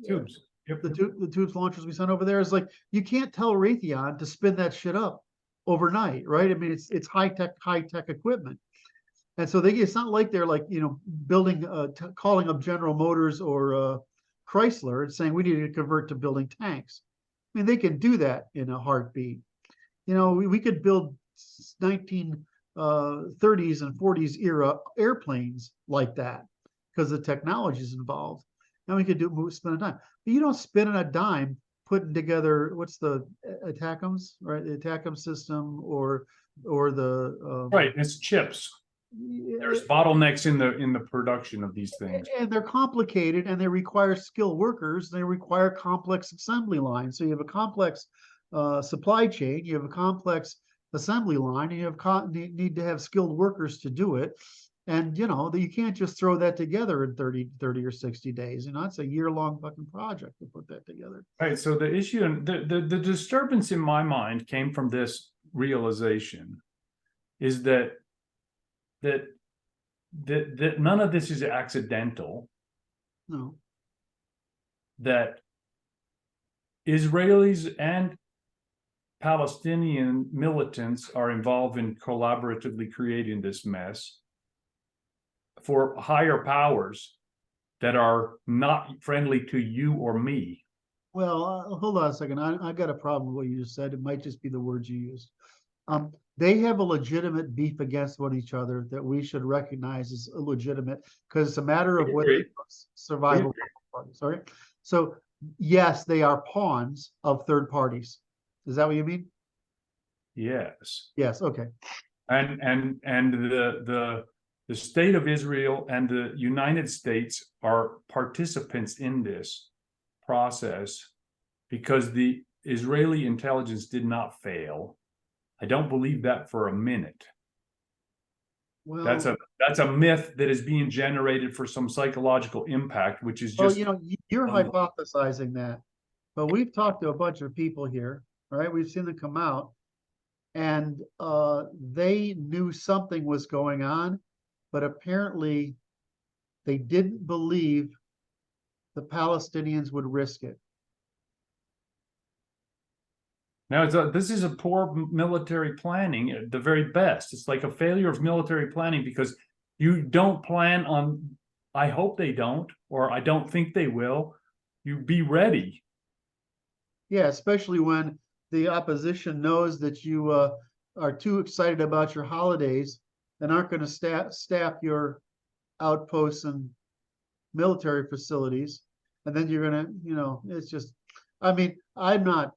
there? Tubes. Yep. The tubes launchers we sent over there is like, you can't tell Raytheon to spin that shit up overnight, right? I mean, it's high tech equipment. And so it's not like they're like, building, calling up General Motors or Chrysler and saying we need to convert to building tanks. I mean, they can do that in a heartbeat. We could build 1930s and 40s era airplanes like that, because the technology is involved. and we could spin a dime. But you don't spin a dime putting together what's the ATACMS, right? The ATACM system or the Right, it's chips. There's bottlenecks in the production of these things. and they're complicated and they require skilled workers. They require complex assembly lines. So you have a complex supply chain, you have a complex assembly line, and you have need to have skilled workers to do it. And you can't just throw that together in 30 or 60 days. It's a year-long fucking project to put that together. Right. So the issue and the disturbance in my mind came from this realization is that none of this is accidental. No. That Israelis and Palestinian militants are involved in collaboratively creating this mess for higher powers that are not friendly to you or me. Well, hold on a second. I got a problem with what you just said. It might just be the words you used. They have a legitimate beef against one each other that we should recognize as illegitimate because it's a matter of what survival. Sorry. So yes, they are pawns of third parties. Is that what you mean? Yes. Yes. Okay. And the state of Israel and the United States are participants in this process because the Israeli intelligence did not fail. I don't believe that for a minute. Well, that's a myth that is being generated for some psychological impact, which is just. You're hypothesizing that, but we've talked to a bunch of people here, right? We've seen them come out, and they knew something was going on, but apparently they didn't believe the Palestinians would risk it. Now, this is a poor military planning at the very best. It's like a failure of military planning because you don't plan on, I hope they don't, or I don't think they will. You be ready. Yeah, especially when the opposition knows that you are too excited about your holidays and aren't going to staff your outposts and military facilities. And then you're going to, it's just, I'm not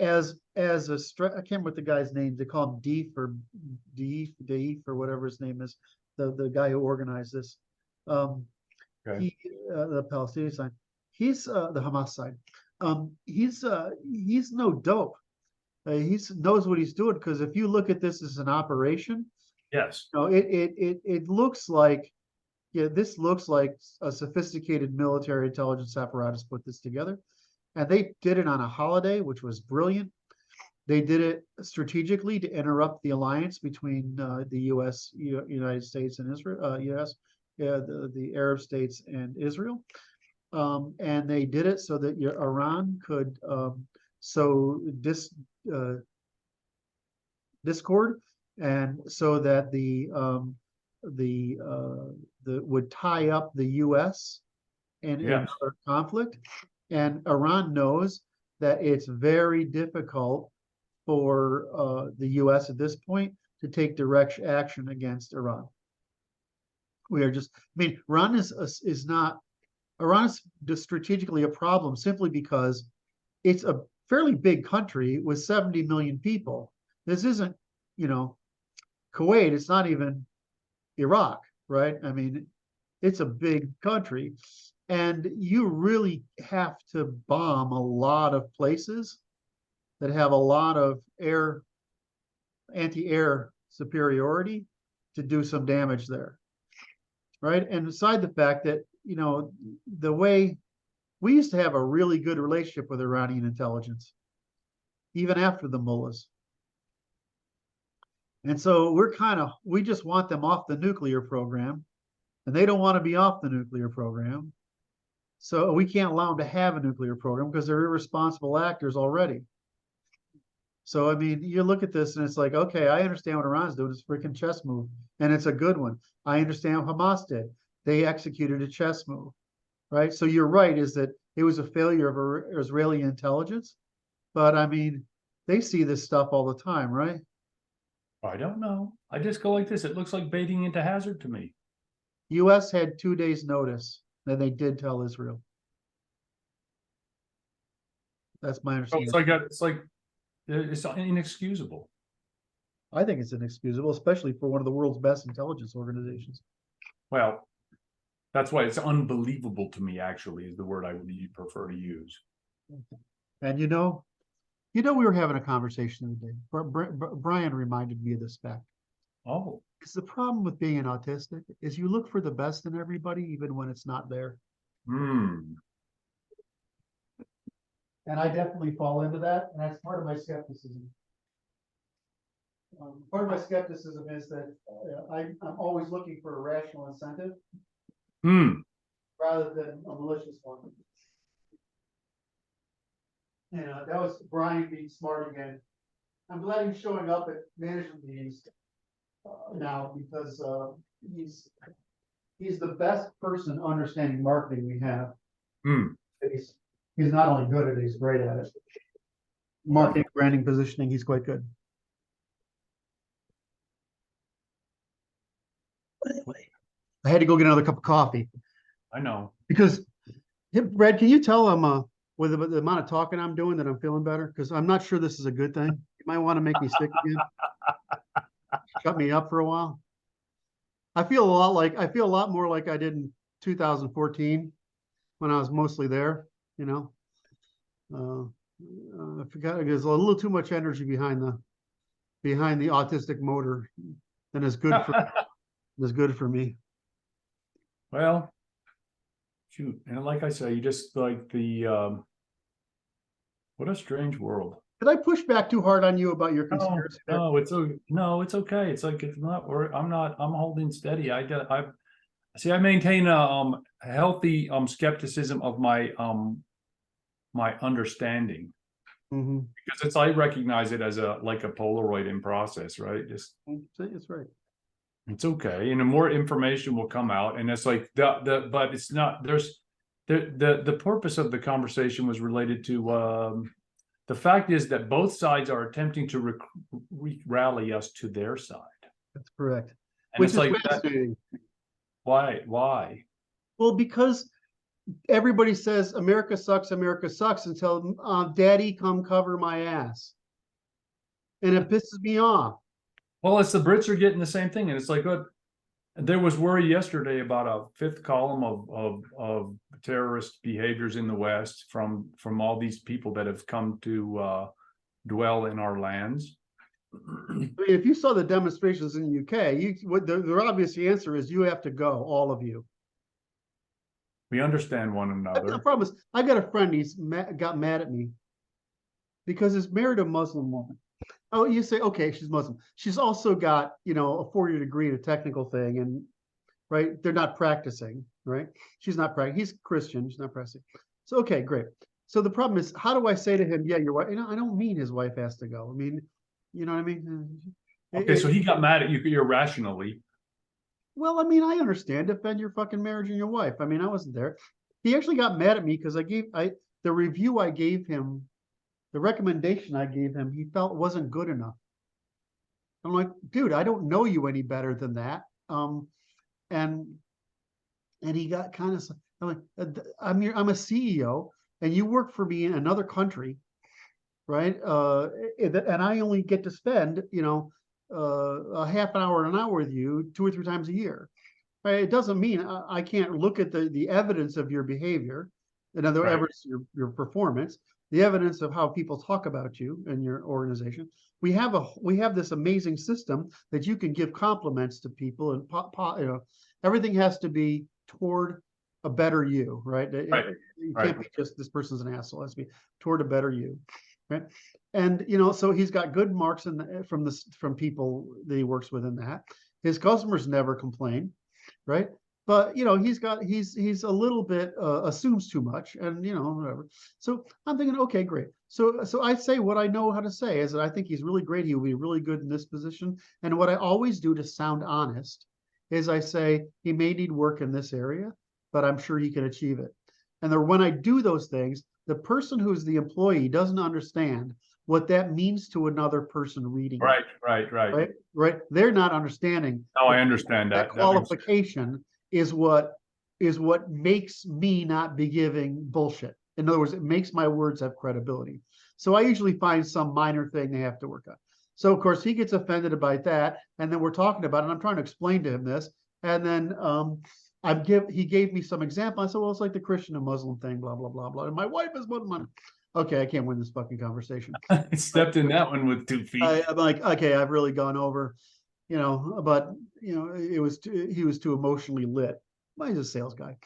as a I can't remember what the guy's name. They call him Deef or whatever his name is. The guy who organized this. Okay. The Palestinian side. He's the Hamas side. He's no dope. He knows what he's doing because if you look at this as an operation, yes, it looks like this looks like a sophisticated military intelligence apparatus put this together. And they did it on a holiday, which was brilliant. They did it strategically to interrupt the alliance between the U.S., United States, and Israel. The Arab states and Israel, and they did it so that Iran could sow discord, and so that the would tie up the U.S. in another conflict. And Iran knows that it's very difficult for the U.S. at this point to take direct action against Iran. Iran is not strategically a problem simply because it's a fairly big country with 70 million people. This isn't, Kuwait. It's not even Iraq, right? It's a big country. And you really have to bomb a lot of places that have a lot of anti-air superiority to do some damage there, right? And aside the fact that, the way we used to have a really good relationship with Iranian intelligence, even after the mullahs. And so we just want them off the nuclear program, and they don't want to be off the nuclear program. So we can't allow them to have a nuclear program because they're irresponsible actors already. So, you look at this and it's like, okay, I understand what Iran's doing. It's a freaking chess move. And it's a good one. I understand what Hamas did. They executed a chess move, right? So you're right, is that it was a failure of Israeli intelligence. But they see this stuff all the time, right? I don't know. I just go like this. It looks like baiting into hazard to me. U.S. had 2 days notice. than they did tell Israel. That's my So understanding. it's inexcusable. I think it's inexcusable, especially for one of the world's best intelligence organizations. Well, that's why it's unbelievable to me, actually, is the word I would prefer to use. And we were having a conversation today. Brian reminded me of this fact. Oh, It's the problem with being an autistic is you look for the best in everybody, even when it's not there. hmm. And I definitely fall into that, and that's part of my skepticism. Part of my skepticism is that I'm always looking for a rational incentive rather than a malicious one. That was Brian being smart again. I'm glad he's showing up at management meetings now because he's the best person understanding marketing we have. He's not only good at it, he's great at it. Marketing, branding, positioning, he's quite good. But anyway, I had to go get another cup of coffee. I know. Because, Brad, can you tell him with the amount of talking I'm doing that I'm feeling better? Because I'm not sure this is a good thing. You might want to make me sick again. Shut me up for a while. I feel a lot more like I did in 2014 when I was mostly there, I forgot there's a little too much energy behind the autistic motor than is good for me. Well, shoot, and like I say, you just like what a strange world. Did I push back too hard on you about your conspiracy? No, it's okay. It's like it's not. I'm holding steady. I maintain a healthy skepticism of my understanding. Because I recognize it as a Polaroid in process, right? It's right. It's okay, and the more information will come out, and it's like but it's not. There's the purpose of the conversation was related to the fact is that both sides are attempting to rally us to their side. That's correct. And which is like fascinating. Why? Well, because everybody says America sucks until Daddy come cover my ass, and it pisses me off. Well, it's the Brits are getting the same thing, and it's like what there was worry yesterday about a fifth column of terrorist behaviors in the West from all these people that have come to dwell in our lands. I mean, if you saw the demonstrations in the UK, the obvious answer is you have to go, all of you. We understand one another. I promise. I got a friend. Got mad at me because he's married a Muslim woman. Oh, you say, okay, she's Muslim. She's also got, a 4-year degree in a technical thing, and right, they're not practicing, right? She's not practicing. He's Christian. She's not practicing. So, okay, great. So the problem is, how do I say to him, yeah, your wife? I don't mean his wife has to go. I mean, you know what I mean? Okay, so he got mad at you irrationally. Well, I mean, I understand. Defend your fucking marriage and your wife. I mean, I wasn't there. He actually got mad at me because the review I gave him, the recommendation I gave him, he felt wasn't good enough. I'm like, dude, I don't know you any better than that. And he got kind of, I'm like, I'm a CEO, and you work for me in another country, right? And I only get to spend, a half an hour, an hour with you 2 or 3 times a year. Right? It doesn't mean I can't look at the evidence of your behavior, in other evidence of your performance, the evidence of how people talk about you and your organization. We have this amazing system that you can give compliments to people, and everything has to be toward a better you, right? You can't be just this person's an asshole. It has to be toward a better you, right? And so he's got good marks from people that he works with in that. His customers never complain, right? But he's a little bit assumes too much, and whatever. So I'm thinking, okay, great. So I say what I know how to say is that I think he's really great. He will be really good in this position. And what I always do to sound honest is I say he may need work in this area, but I'm sure he can achieve it. And when I do those things, the person who's the employee doesn't understand what that means to another person reading. Right. They're not understanding. Oh, I understand that. Qualification is what is what makes me not be giving bullshit. In other words, it makes my words have credibility. So I usually find some minor thing they have to work on. So of course he gets offended about that, and then we're talking about it. And I'm trying to explain to him this, and then he gave me some example. I said, well, it's like the Christian and Muslim thing, blah blah blah blah. And my wife is one money. Okay, I can't win this fucking conversation. I stepped in that one with 2 feet. I'm like, okay, I've really gone over, but he was too emotionally lit. Well, he's a sales guy.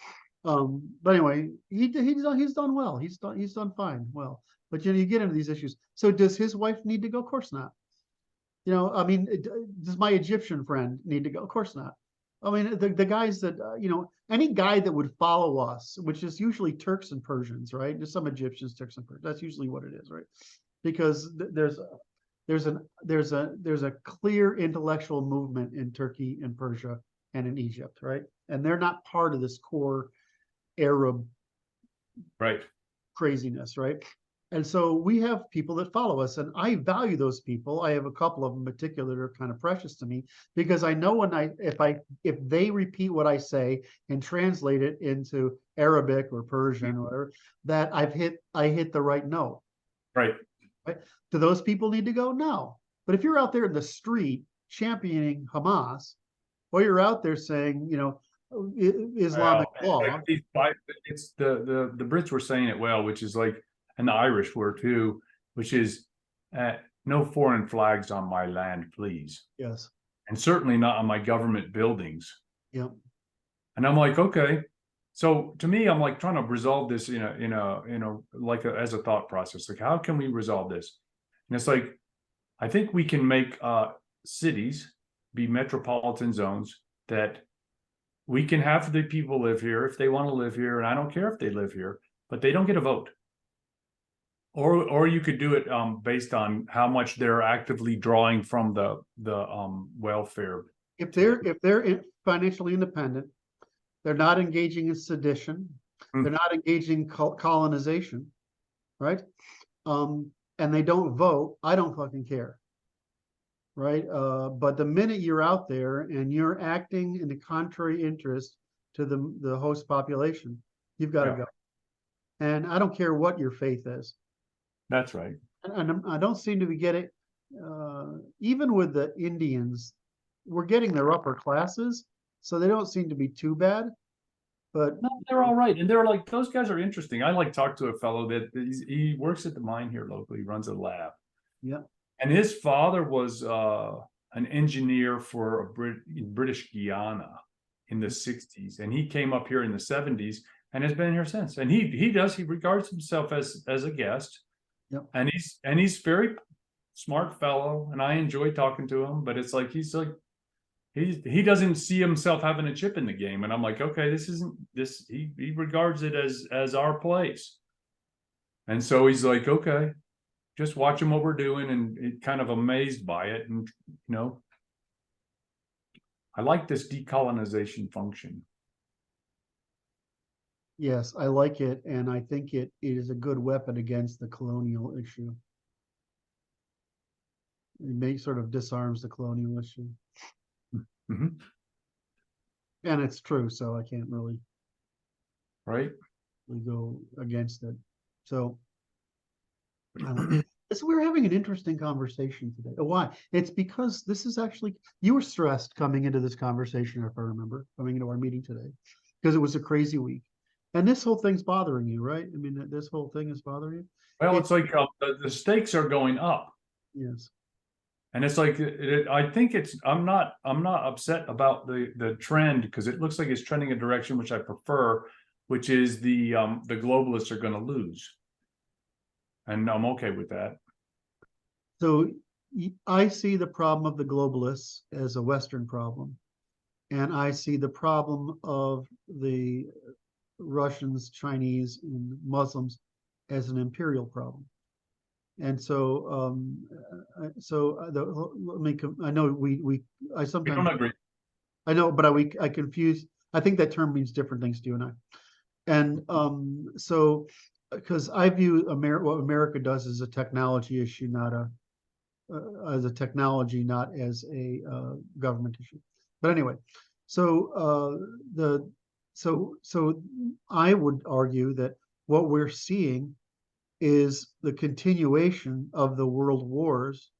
But anyway, he's done well. He's done fine. Well, but you get into these issues. So does his wife need to go? Of course not. I mean, does my Egyptian friend need to go? Of course not. I mean, the guys that, any guy that would follow us, which is usually Turks and Persians, right? There's some Egyptians, Turks and Persians. That's usually what it is, right? Because there's a clear intellectual movement in Turkey and Persia and in Egypt, right? And they're not part of this core Arab craziness, right? And so we have people that follow us, and I value those people. I have a couple of them in particular that are kind of precious to me, because I know if they repeat what I say and translate it into Arabic or Persian or whatever, that I hit the right note. Right. Do those people need to go? No. But if you're out there in the street championing Hamas, or you're out there saying, Islamic law. It's the Brits were saying it well, which is like, and the Irish were too, which is no foreign flags on my land, please. Yes. And certainly not on my government buildings. Yep. And I'm like, okay. So to me, I'm like trying to resolve this as a thought process. Like, how can we resolve this? And it's like, I think we can make cities be metropolitan zones that we can have the people live here if they want to live here, and I don't care if they live here, but they don't get a vote. Or you could do it based on how much they're actively drawing from the welfare. If they're financially independent, they're not engaging in sedition, they're not engaging in colonization, right? And they don't vote, I don't fucking care, right? But the minute you're out there and you're acting in the contrary interest to the host population, you've got to go. And I don't care what your faith is. That's right. And I don't seem to be getting, even with the Indians, we're getting their upper classes, so they don't seem to be too bad. But no, they're all right, and they're like, those guys are interesting. I like talked to a fellow that he works at the mine here locally, runs a lab. Yeah, and his father was an engineer for British Guiana in the 60s, and he came up here in the 70s and has been here since. And he regards himself as a guest. Yep. And he's very smart fellow, and I enjoy talking to him, but it's like he doesn't see himself having a chip in the game. And I'm like, okay, he regards it as our place. And so he's like, okay, just watching what we're doing, and kind of amazed by it. And I like this decolonization function. Yes, I like it, and I think it is a good weapon against the colonial issue. It sort of disarms the colonial issue. Mm-hmm. And it's true, so I can't really go against it. So we're having an interesting conversation today. Why? It's because this is actually, you were stressed coming into this conversation, if I remember, coming into our meeting today, because it was a crazy week. And this whole thing's bothering you, right? I mean, this whole thing is bothering you? Well, it's like the stakes are going up. Yes. And it's like, I think I'm not upset about the trend, because it looks like it's trending in a direction which I prefer, which is the globalists are going to lose. And I'm okay with that. So I see the problem of the globalists as a Western problem. And I see the problem of the Russians, Chinese, and Muslims as an imperial problem. And so, I know I sometimes don't agree. I know, but I confuse. I think that term means different things to you and I. And so, because I view what America does as a technology issue, not as a technology, not as a government issue. But anyway, so so I would argue that what we're seeing is the continuation of the world wars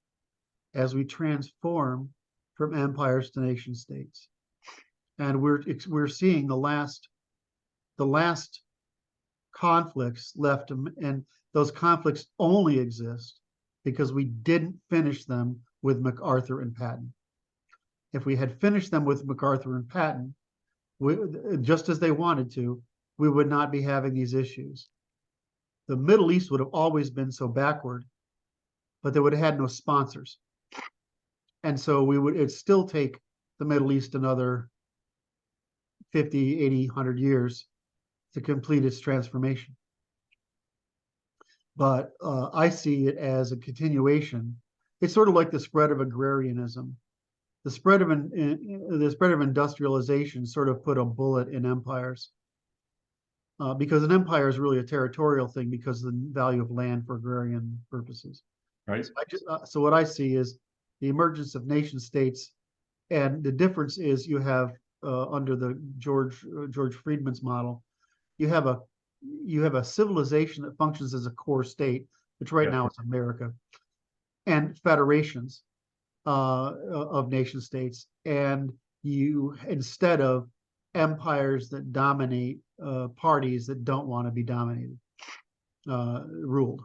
as we transform from empires to nation states. And we're seeing the last conflicts left, and those conflicts only exist because we didn't finish them with MacArthur and Patton. If we had finished them with MacArthur and Patton, just as they wanted to, we would not be having these issues. The Middle East would have always been so backward, but they would have had no sponsors. And so it'd still take the Middle East another 50, 80, 100 years to complete its transformation. But I see it as a continuation. It's sort of like the spread of agrarianism. The spread of industrialization sort of put a bullet in empires, because an empire is really a territorial thing because of the value of land for agrarian purposes. Right. So what I see is the emergence of nation states, and the difference is you have under the George Friedman's model, you have a civilization that functions as a core state, which right now is America, and federations of nation states, and you, instead of empires that dominate parties that don't want to be dominated, ruled.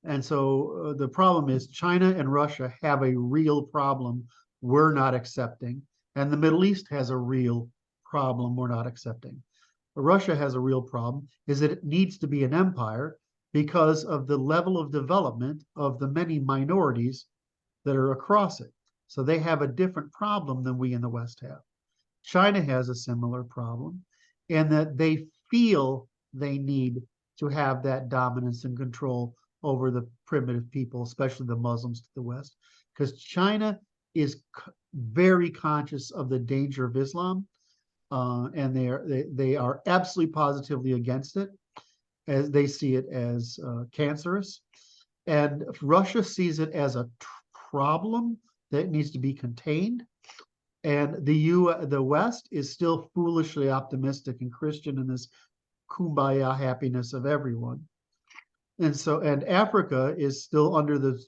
And so the problem is China and Russia have a real problem we're not accepting, and the Middle East has a real problem we're not accepting. Russia has a real problem, is that it needs to be an empire because of the level of development of the many minorities that are across it. So they have a different problem than we in the West have. China has a similar problem in that they feel they need to have that dominance and control over the primitive people, especially the Muslims to the West, because China is very conscious of the danger of Islam, and they are absolutely positively against it, as they see it as cancerous, and Russia sees it as a problem that needs to be contained. And the West is still foolishly optimistic and Christian in this kumbaya happiness of everyone. And Africa is still under the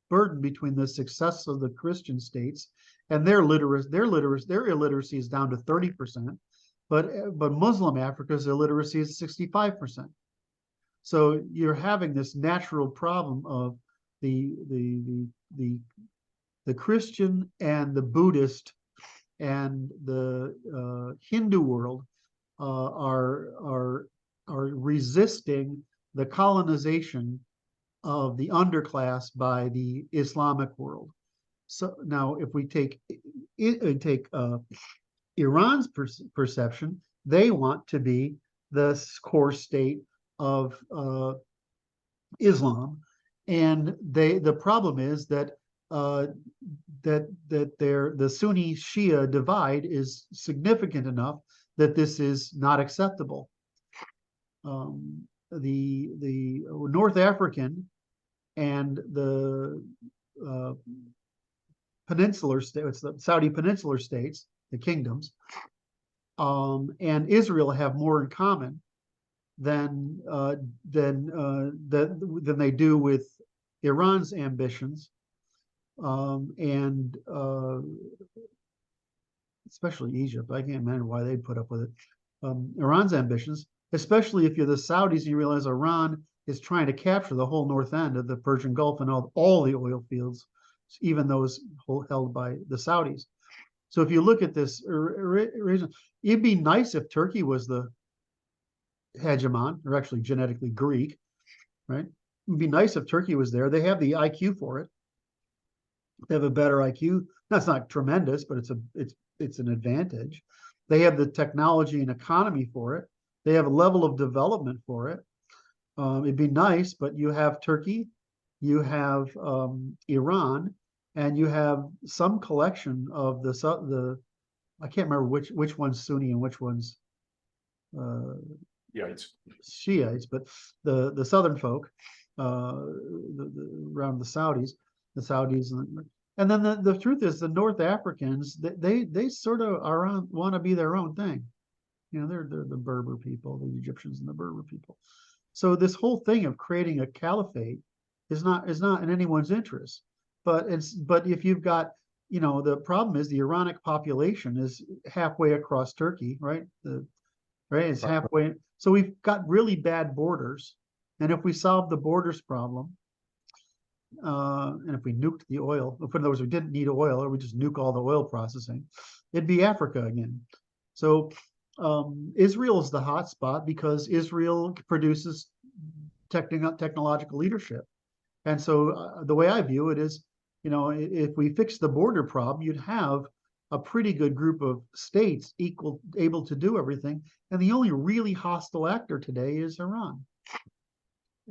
burden between the success of the Christian states and their illiteracy is down to 30%, but Muslim Africa's illiteracy is 65%. So you're having this natural problem of the Christian and the Buddhist and the Hindu world are resisting the colonization of the underclass by the Islamic world. So now, if we take Iran's perception, they want to be the core state of Islam, and the problem is that the Sunni Shia divide is significant enough that this is not acceptable. The North African and the peninsular states, the Saudi peninsular states, the kingdoms, and Israel have more in common than they do with Iran's ambitions, and especially Egypt. I can't imagine why they'd put up with it. Iran's ambitions, especially if you're the Saudis and you realize Iran is trying to capture the whole north end of the Persian Gulf and all the oil fields, even those held by the Saudis. So if you look at this region, it'd be nice if Turkey was the hegemon, or actually genetically Greek, right? It'd be nice if Turkey was there. They have the IQ for it. They have a better IQ. That's not tremendous, but it's an advantage. They have the technology and economy for it. They have a level of development for it. It'd be nice, but you have Turkey, you have Iran, and you have some collection of the I can't remember which one's Sunni and which one's Shiites, but the southern folk around the Saudis, and then the truth is the North Africans, they sort of want to be their own thing. You know, they're the Berber people, the Egyptians and the Berber people. So this whole thing of creating a caliphate is not in anyone's interest. But if you've got, you know, the problem is the Iranic population is halfway across Turkey, right? It's halfway. So we've got really bad borders. And if we solve the borders problem, and if we nuked the oil, if in other words we didn't need oil, or we just nuke all the oil processing, it'd be Africa again. So Israel is the hot spot because Israel produces technological leadership. And so the way I view it is, you know, if we fix the border problem, you'd have a pretty good group of states able to do everything. And the only really hostile actor today is Iran.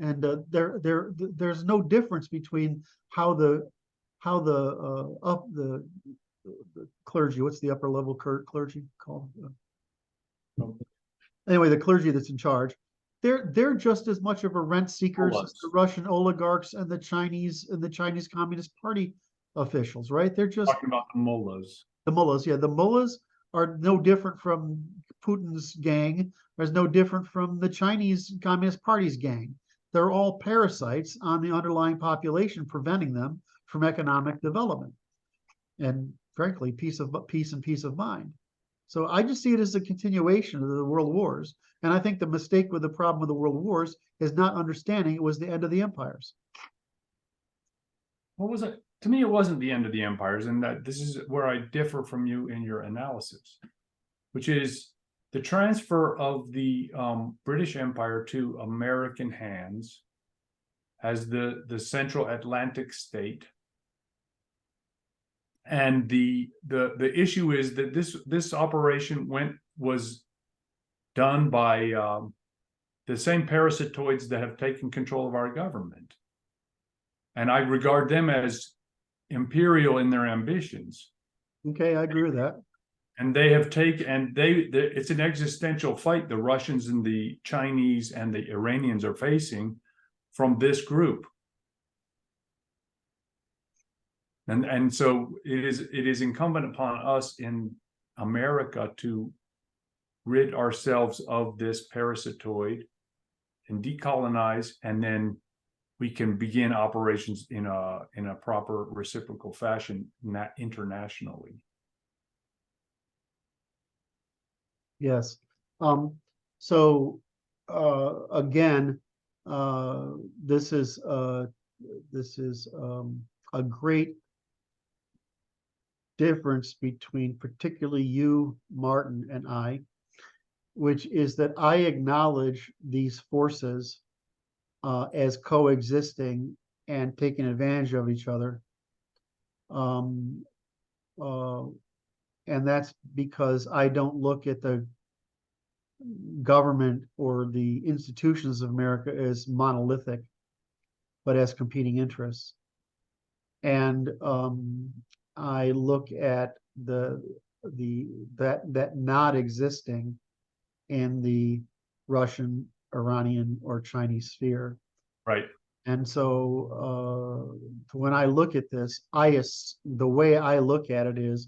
And there's no difference between how the clergy, what's the upper level clergy called? Anyway, the clergy that's in charge, they're just as much of a rent seekers as the Russian oligarchs and the Chinese Communist Party officials, right? They're just talking about the mullahs. The mullahs, yeah, the mullahs are no different from Putin's gang. There's no different from the Chinese Communist Party's gang. They're all parasites on the underlying population, preventing them from economic development and, frankly, peace and peace of mind. So I just see it as a continuation of the world wars. And I think the mistake with the problem of the world wars is not understanding it was the end of the empires. What was it? To me, it wasn't the end of the empires, and that this is where I differ from you in your analysis, which is the transfer of the British Empire to American hands as the Central Atlantic state. And the issue is that this operation was done by the same parasitoids that have taken control of our government. And I regard them as imperial in their ambitions. Okay, I agree with that. And they have taken, it's an existential fight the Russians and the Chinese and the Iranians are facing from this group. And so it is incumbent upon us in America to rid ourselves of this parasitoid and decolonize, and then we can begin operations in a proper reciprocal fashion, not internationally. Yes. So again, this is a great difference between particularly you, Martin, and I, which is that I acknowledge these forces as coexisting and taking advantage of each other. And that's because I don't look at the government or the institutions of America as monolithic, but as competing interests. And I look at that not existing in the Russian, Iranian, or Chinese sphere. Right. And so when I look at this, the way I look at it is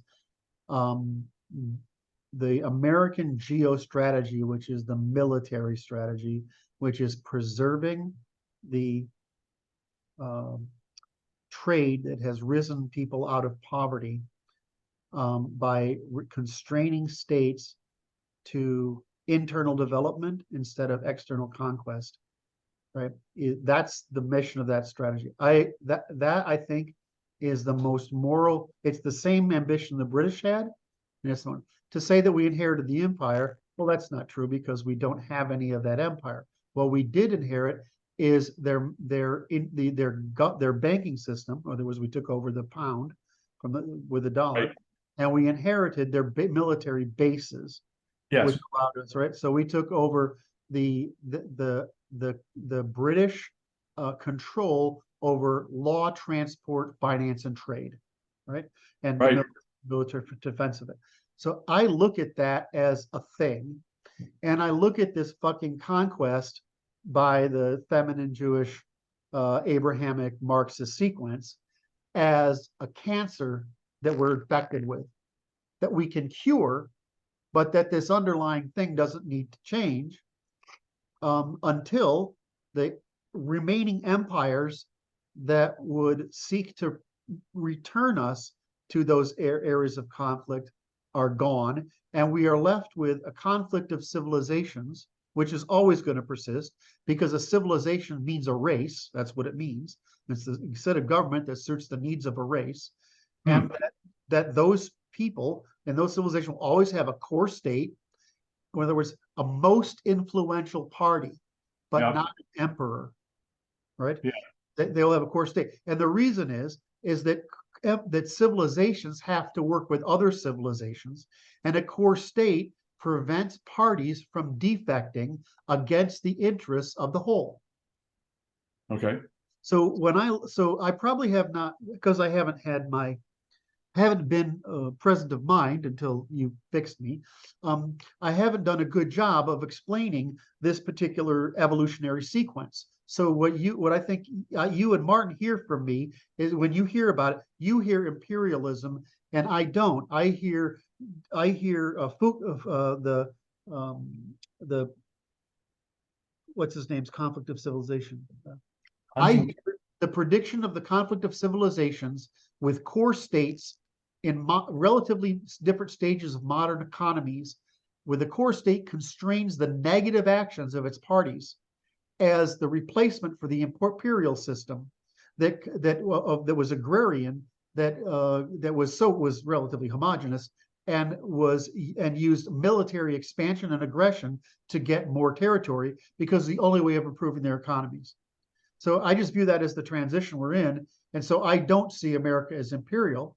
the American geostrategy, which is the military strategy, which is preserving the trade that has risen people out of poverty by constraining states to internal development instead of external conquest. Right? That's the mission of that strategy. That I think is the most moral. It's the same ambition the British had. And it's one. To say that we inherited the empire, well, that's not true because we don't have any of that empire. What we did inherit is their banking system. In other words, we took over the pound with the dollar, right, and we inherited their military bases. Yes, which allowed us, right. So we took over the British control over law, transport, finance, and trade, right, and right, the military defense of it. So I look at that as a thing, and I look at this fucking conquest by the feminine Jewish Abrahamic Marxist sequence as a cancer that we're infected with, that we can cure but that this underlying thing doesn't need to change until the remaining empires that would seek to return us to those areas of conflict are gone, and we are left with a conflict of civilizations, which is always going to persist, because a civilization means a race. That's what it means. It's the set of government that suits the needs of a race, and that those people and those civilizations will always have a core state. In other words, a most influential party, but not an emperor, right? Yeah. They'll have a core state, and the reason is that civilizations have to work with other civilizations, and a core state prevents parties from defecting against the interests of the whole. Okay. So I probably have not, because I haven't been present of mind until you fixed me. I haven't done a good job of explaining this particular evolutionary sequence. So what I think you and Martin hear from me is, when you hear about it, you hear imperialism, and I don't. I hear the what's his name's conflict of civilization. I hear the prediction of the conflict of civilizations with core states in relatively different stages of modern economies, where the core state constrains the negative actions of its parties as the replacement for the imperial system that was agrarian, that was relatively homogenous, and used military expansion and aggression to get more territory, because the only way of improving their economies. So I just view that as the transition we're in, and so I don't see America as imperial.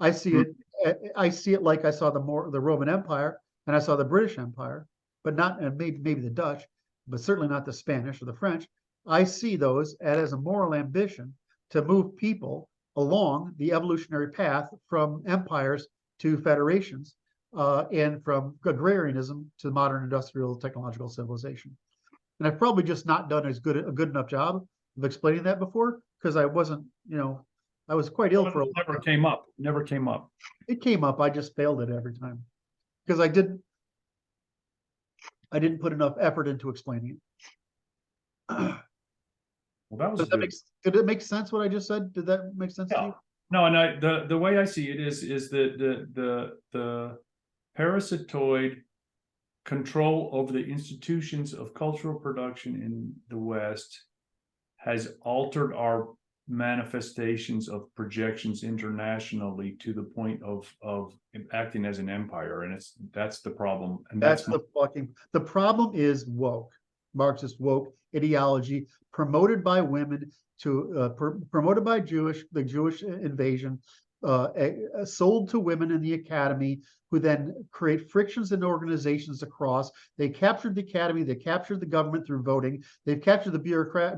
I see it like I saw the Roman Empire, and I saw the British Empire, but not, and maybe the Dutch, but certainly not the Spanish or the French. I see those as a moral ambition to move people along the evolutionary path from empires to federations, and from agrarianism to modern industrial technological civilization. And I've probably just not done a good enough job of explaining that before, because I wasn't, I was quite ill for a Never came up. Never came up. It came up. I just failed it every time because I didn't put enough effort into explaining it. Well, that was good. Did it make sense what I just said? Did that make sense to you? No, and the way I see it is that the parasitoid control over the institutions of cultural production in the West has altered our manifestations of projections internationally to the point of acting as an empire, and that's the problem. And the problem is woke, Marxist woke ideology promoted by women, promoted by the Jewish invasion, sold to women in the academy, who then create frictions in organizations across. They captured the academy, they captured the government through voting, they've captured the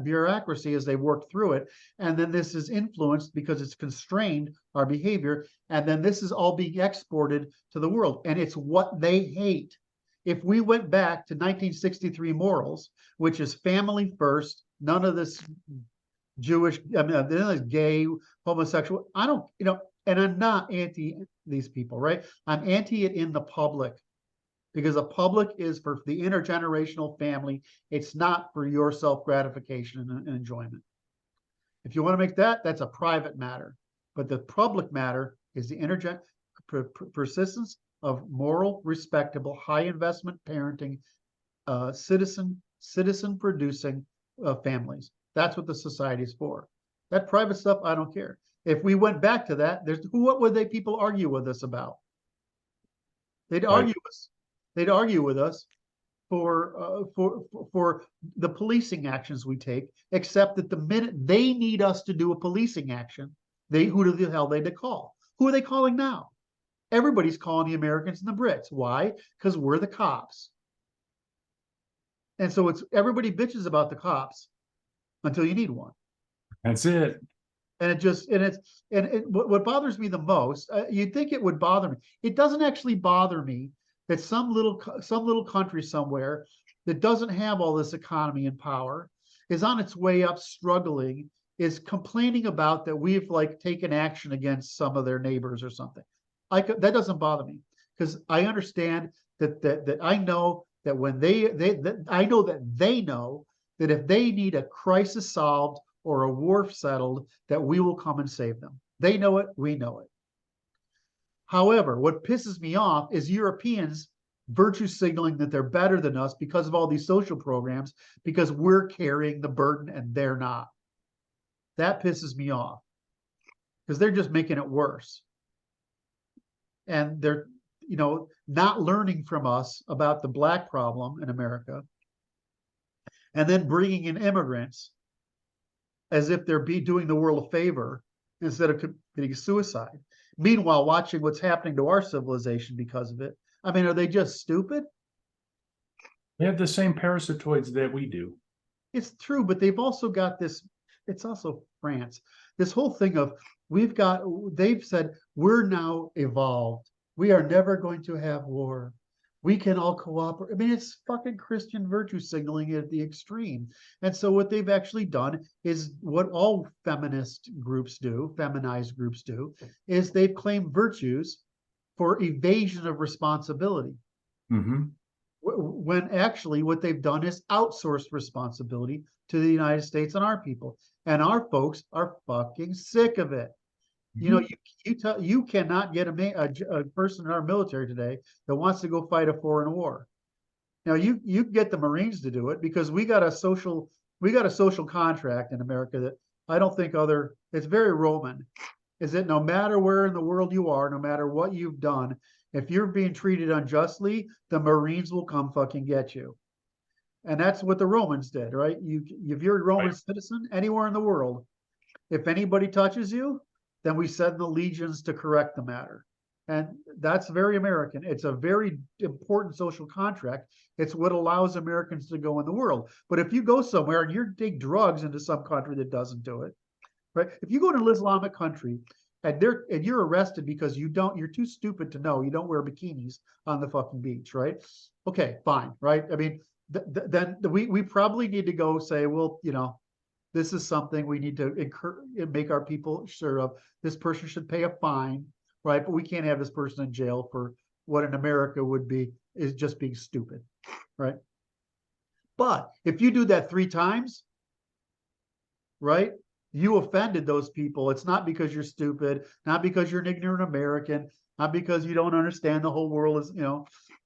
bureaucracy as they work through it, and then this is influenced because it's constrained our behavior, and then this is all being exported to the world, and it's what they hate. If we went back to 1963 morals, which is family first, none of this Jewish, none of this gay, homosexual, I don't, and I'm not anti these people, right? I'm anti it in the public, because the public is for the intergenerational family. It's not for your self-gratification and enjoyment. If you want to make that's a private matter. But the public matter is the persistence of moral, respectable, high investment parenting, citizen producing families. That's what the society is for. That private stuff, I don't care. If we went back to that, what would people argue with us about? They'd argue with us for the policing actions we take, except that the minute they need us to do a policing action, who the hell they call? Who are they calling now? Everybody's calling the Americans and the Brits. Why? Because we're the cops. And so everybody bitches about the cops until you need one. That's it. And what bothers me the most, you'd think it would bother me. It doesn't actually bother me that some little country somewhere that doesn't have all this economy and power is on its way up, struggling, is complaining about that we've taken action against some of their neighbors or something. That doesn't bother me, because I understand that I know that when I know that they know that if they need a crisis solved or a war settled, that we will come and save them. They know it, we know it. However, what pisses me off is Europeans virtue signaling that they're better than us because of all these social programs, because we're carrying the burden and they're not. That pisses me off because they're just making it worse. And they're, not learning from us about the Black problem in America, and then bringing in immigrants as if they're doing the world a favor instead of committing suicide. Meanwhile, watching what's happening to our civilization because of it. I mean, are they just stupid? They have the same parasitoids that we do. It's true, but they've also got this, it's also France. This whole thing of they've said, we're now evolved. We are never going to have war. We can all cooperate. I mean, it's fucking Christian virtue signaling at the extreme. And so what they've actually done is what all feminist groups do, feminized groups do, is they've claimed virtues for evasion of responsibility. Mm-hmm. When actually what they've done is outsourced responsibility to the United States and our people. And our folks are fucking sick of it. You cannot get a person in our military today that wants to go fight a foreign war. Now you get the Marines to do it because we got a social contract in America that I don't think it's very Roman. Is that no matter where in the world you are, no matter what you've done, if you're being treated unjustly, the Marines will come fucking get you. And that's what the Romans did, right? If you're a Roman citizen anywhere in the world, if anybody touches you, then we send the legions to correct the matter. And that's very American. It's a very important social contract. It's what allows Americans to go in the world. But if you go somewhere and you take drugs into some country that doesn't do it, right? If you go to an Islamic country and you're arrested because you're too stupid to know you don't wear bikinis on the fucking beach, right? Okay, fine, right? I mean, then we probably need to go say, well, this is something we need to make our people sure of. This person should pay a fine, right? But we can't have this person in jail for what in America is just being stupid, right? But if you do that 3 times, right, you offended those people. It's not because you're stupid, not because you're an ignorant American, not because you don't understand the whole world is,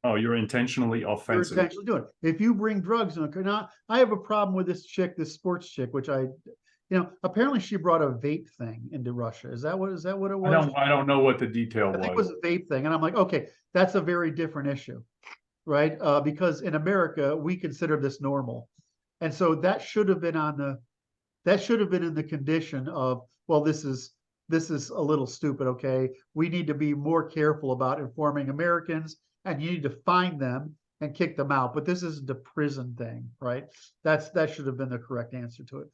Oh, you're intentionally offensive. You're intentionally doing it. If you bring drugs in, now I have a problem with this sports chick, which apparently she brought a vape thing into Russia. Is that what it was? I don't know what the detail was. I think it was a vape thing, and I'm like, okay, that's a very different issue, right? Because in America we consider this normal, and so that should have been in the condition of, well, this is a little stupid. Okay, we need to be more careful about informing Americans. And you need to find them and kick them out. But this isn't a prison thing, right? That should have been the correct answer to it.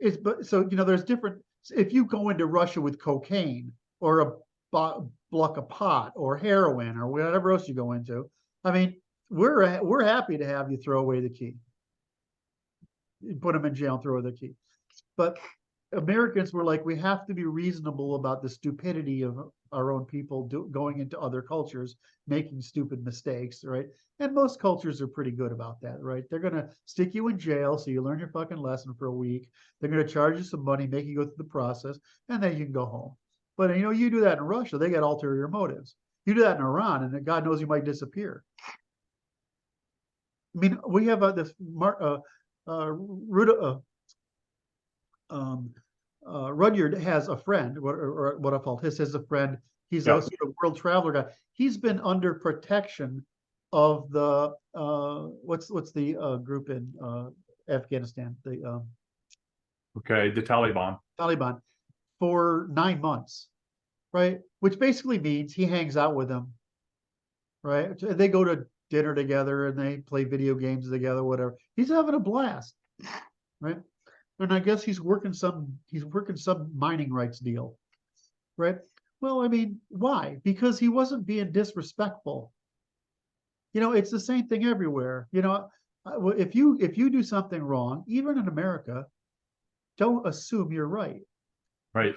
There's different. If you go into Russia with cocaine or a block of pot or heroin or whatever else you go into, I mean, we're happy to have you throw away the key. You put them in jail and throw away the key. But Americans were like, we have to be reasonable about the stupidity of our own people going into other cultures, making stupid mistakes, right? And most cultures are pretty good about that, right? They're going to stick you in jail so you learn your fucking lesson for a week. They're going to charge you some money, make you go through the process, and then you can go home. But, you do that in Russia, they got ulterior motives. You do that in Iran, and God knows you might disappear. I mean, we have Rudyard has a friend, what I call his a friend. He's a sort of world traveler guy. He's been under protection of the what's the group in Afghanistan? The Taliban for 9 months, right? Which basically means he hangs out with them, right? They go to dinner together and they play video games together, whatever. He's having a blast, right? And I guess he's working some mining rights deal, right? Well, I mean, why? Because he wasn't being disrespectful. It's the same thing everywhere. If you do something wrong, even in America, don't assume you're right. Right.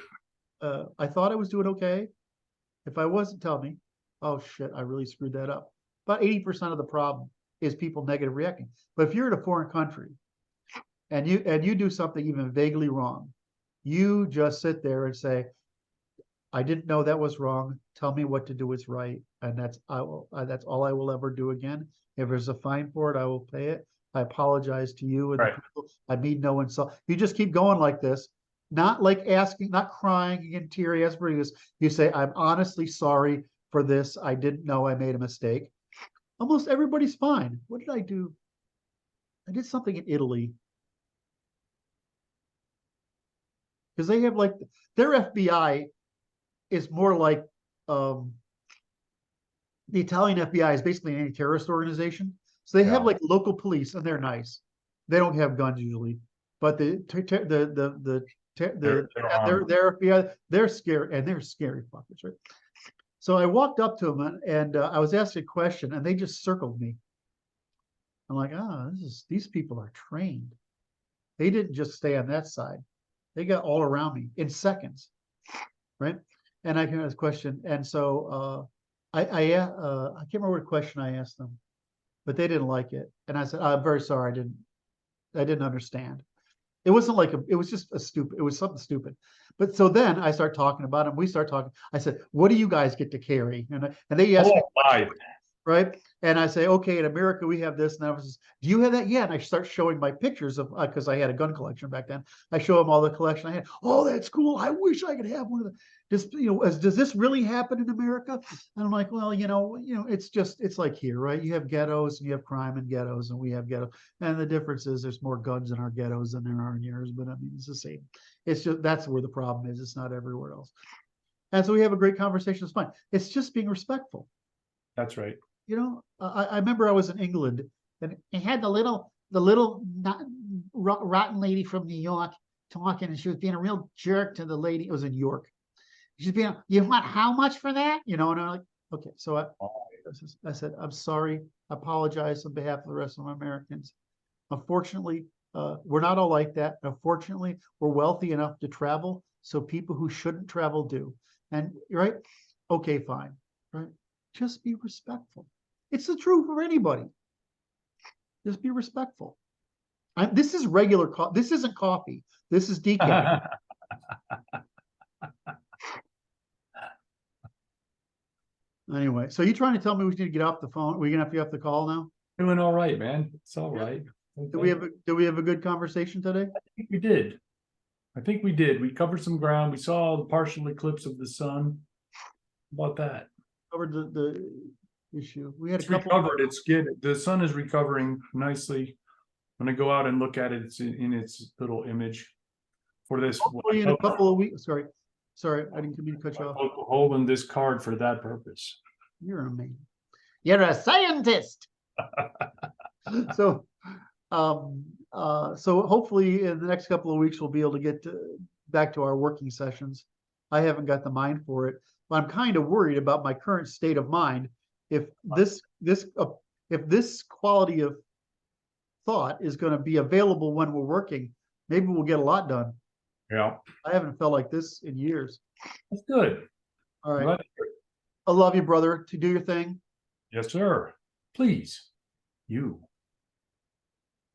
I thought I was doing okay. If I wasn't, tell me. oh shit, I really screwed that up. About 80% of the problem is people negative reacting. But if you're in a foreign country and you do something even vaguely wrong, you just sit there and say, I didn't know that was wrong. Tell me what to do is right, and that's all I will ever do again. If there's a fine for it, I will pay it. I apologize to you and Right. the people. I mean no insult. You just keep going like this, not like asking, not crying in teary eyes. You say, I'm honestly sorry for this. I didn't know I made a mistake. Almost everybody's fine. What did I do? I did something in Italy. Because they have like their FBI is more like the Italian FBI is basically an anti-terrorist organization. So they have like local police, and they're nice. They don't have guns usually, but their FBI, they're scary, and they're scary fuckers, right? So I walked up to them and I was asked a question, and they just circled me. I'm like, these people are trained. They didn't just stay on that side. They got all around me in seconds, right? And I hear this question, and so I can't remember what question I asked them, but they didn't like it, and I said, I'm very sorry, I didn't understand. It wasn't like it was just it was something stupid. But so then I start talking about it. We start talking. I said, what do you guys get to carry? And they asked me, right? And I say, okay, in America, we have this. And I was, do you have that? Yeah. And I start showing my pictures of, because I had a gun collection back then. I show them all the collection I had. Oh, that's cool. I wish I could have one of the, just, does this really happen in America? And I'm like, well, it's like here, right? You have ghettos and you have crime in ghettos, and we have ghettos. And the difference is there's more guns in our ghettos than there are in yours. But I mean, it's the same. It's just, that's where the problem is. It's not everywhere else. And so we have a great conversation. It's fine. It's just being respectful. That's right. I remember I was in England, and it had the little rotten lady from New York talking, and she was being a real jerk to the lady. It was in York. She's being, you want how much for that? And I'm like, okay. So I said, I'm sorry. I apologize on behalf of the rest of Americans. Unfortunately, we're not all like that. Unfortunately, we're wealthy enough to travel, so people who shouldn't travel do. And right, okay, fine, right. Just be respectful. It's the truth for anybody. Just be respectful. This is regular coffee. This isn't coffee. This is decaf. Anyway, so you trying to tell me we need to get off the phone? We're gonna have to get off the call now? Doing all right, man. It's all right. Do we have a good conversation today? I think we did. We covered some ground. We saw the partial eclipse of the sun. How about that? Covered the issue. We had it's recovered. It's good. The sun is recovering nicely. When I go out and look at it, it's in its little image for this. Hopefully in a couple of weeks. Sorry, I didn't mean to cut you off. Holding this card for that purpose. You're amazing. You're a scientist. So hopefully in the next couple of weeks we'll be able to get back to our working sessions. I haven't got the mind for it, but I'm kind of worried about my current state of mind. If this quality of thought is going to be available when we're working, maybe we'll get a lot done. Yeah, I haven't felt like this in years. That's good. All right. I love you, brother. To do your thing. Yes, sir. Please, you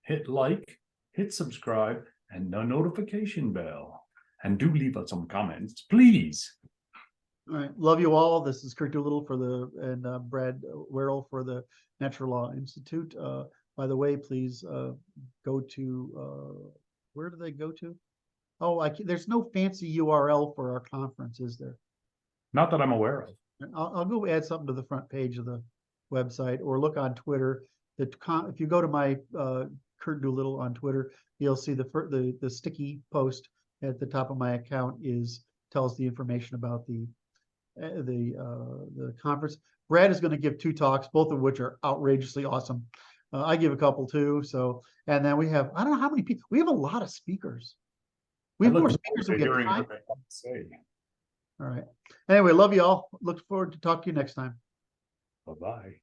hit like, hit subscribe, and the notification bell. And do leave us some comments, please. All right. Love you all. This is Curt Doolittle and Brad Werrell for the Natural Law Institute. By the way, please go to, where do they go to? Oh, there's no fancy URL for our conference, is there? Not that I'm aware of. I'll go add something to the front page of the website, or look on Twitter. If you go to my Curt Doolittle on Twitter, you'll see the sticky post at the top of my account tells the information about the conference. Brad is going to give 2 talks, both of which are outrageously awesome. I give a couple too. So, and then we have, I don't know how many people. We have a lot of speakers. We have more speakers than we have time. All right. Anyway, love you all. Look forward to talking to you next time. Bye-bye.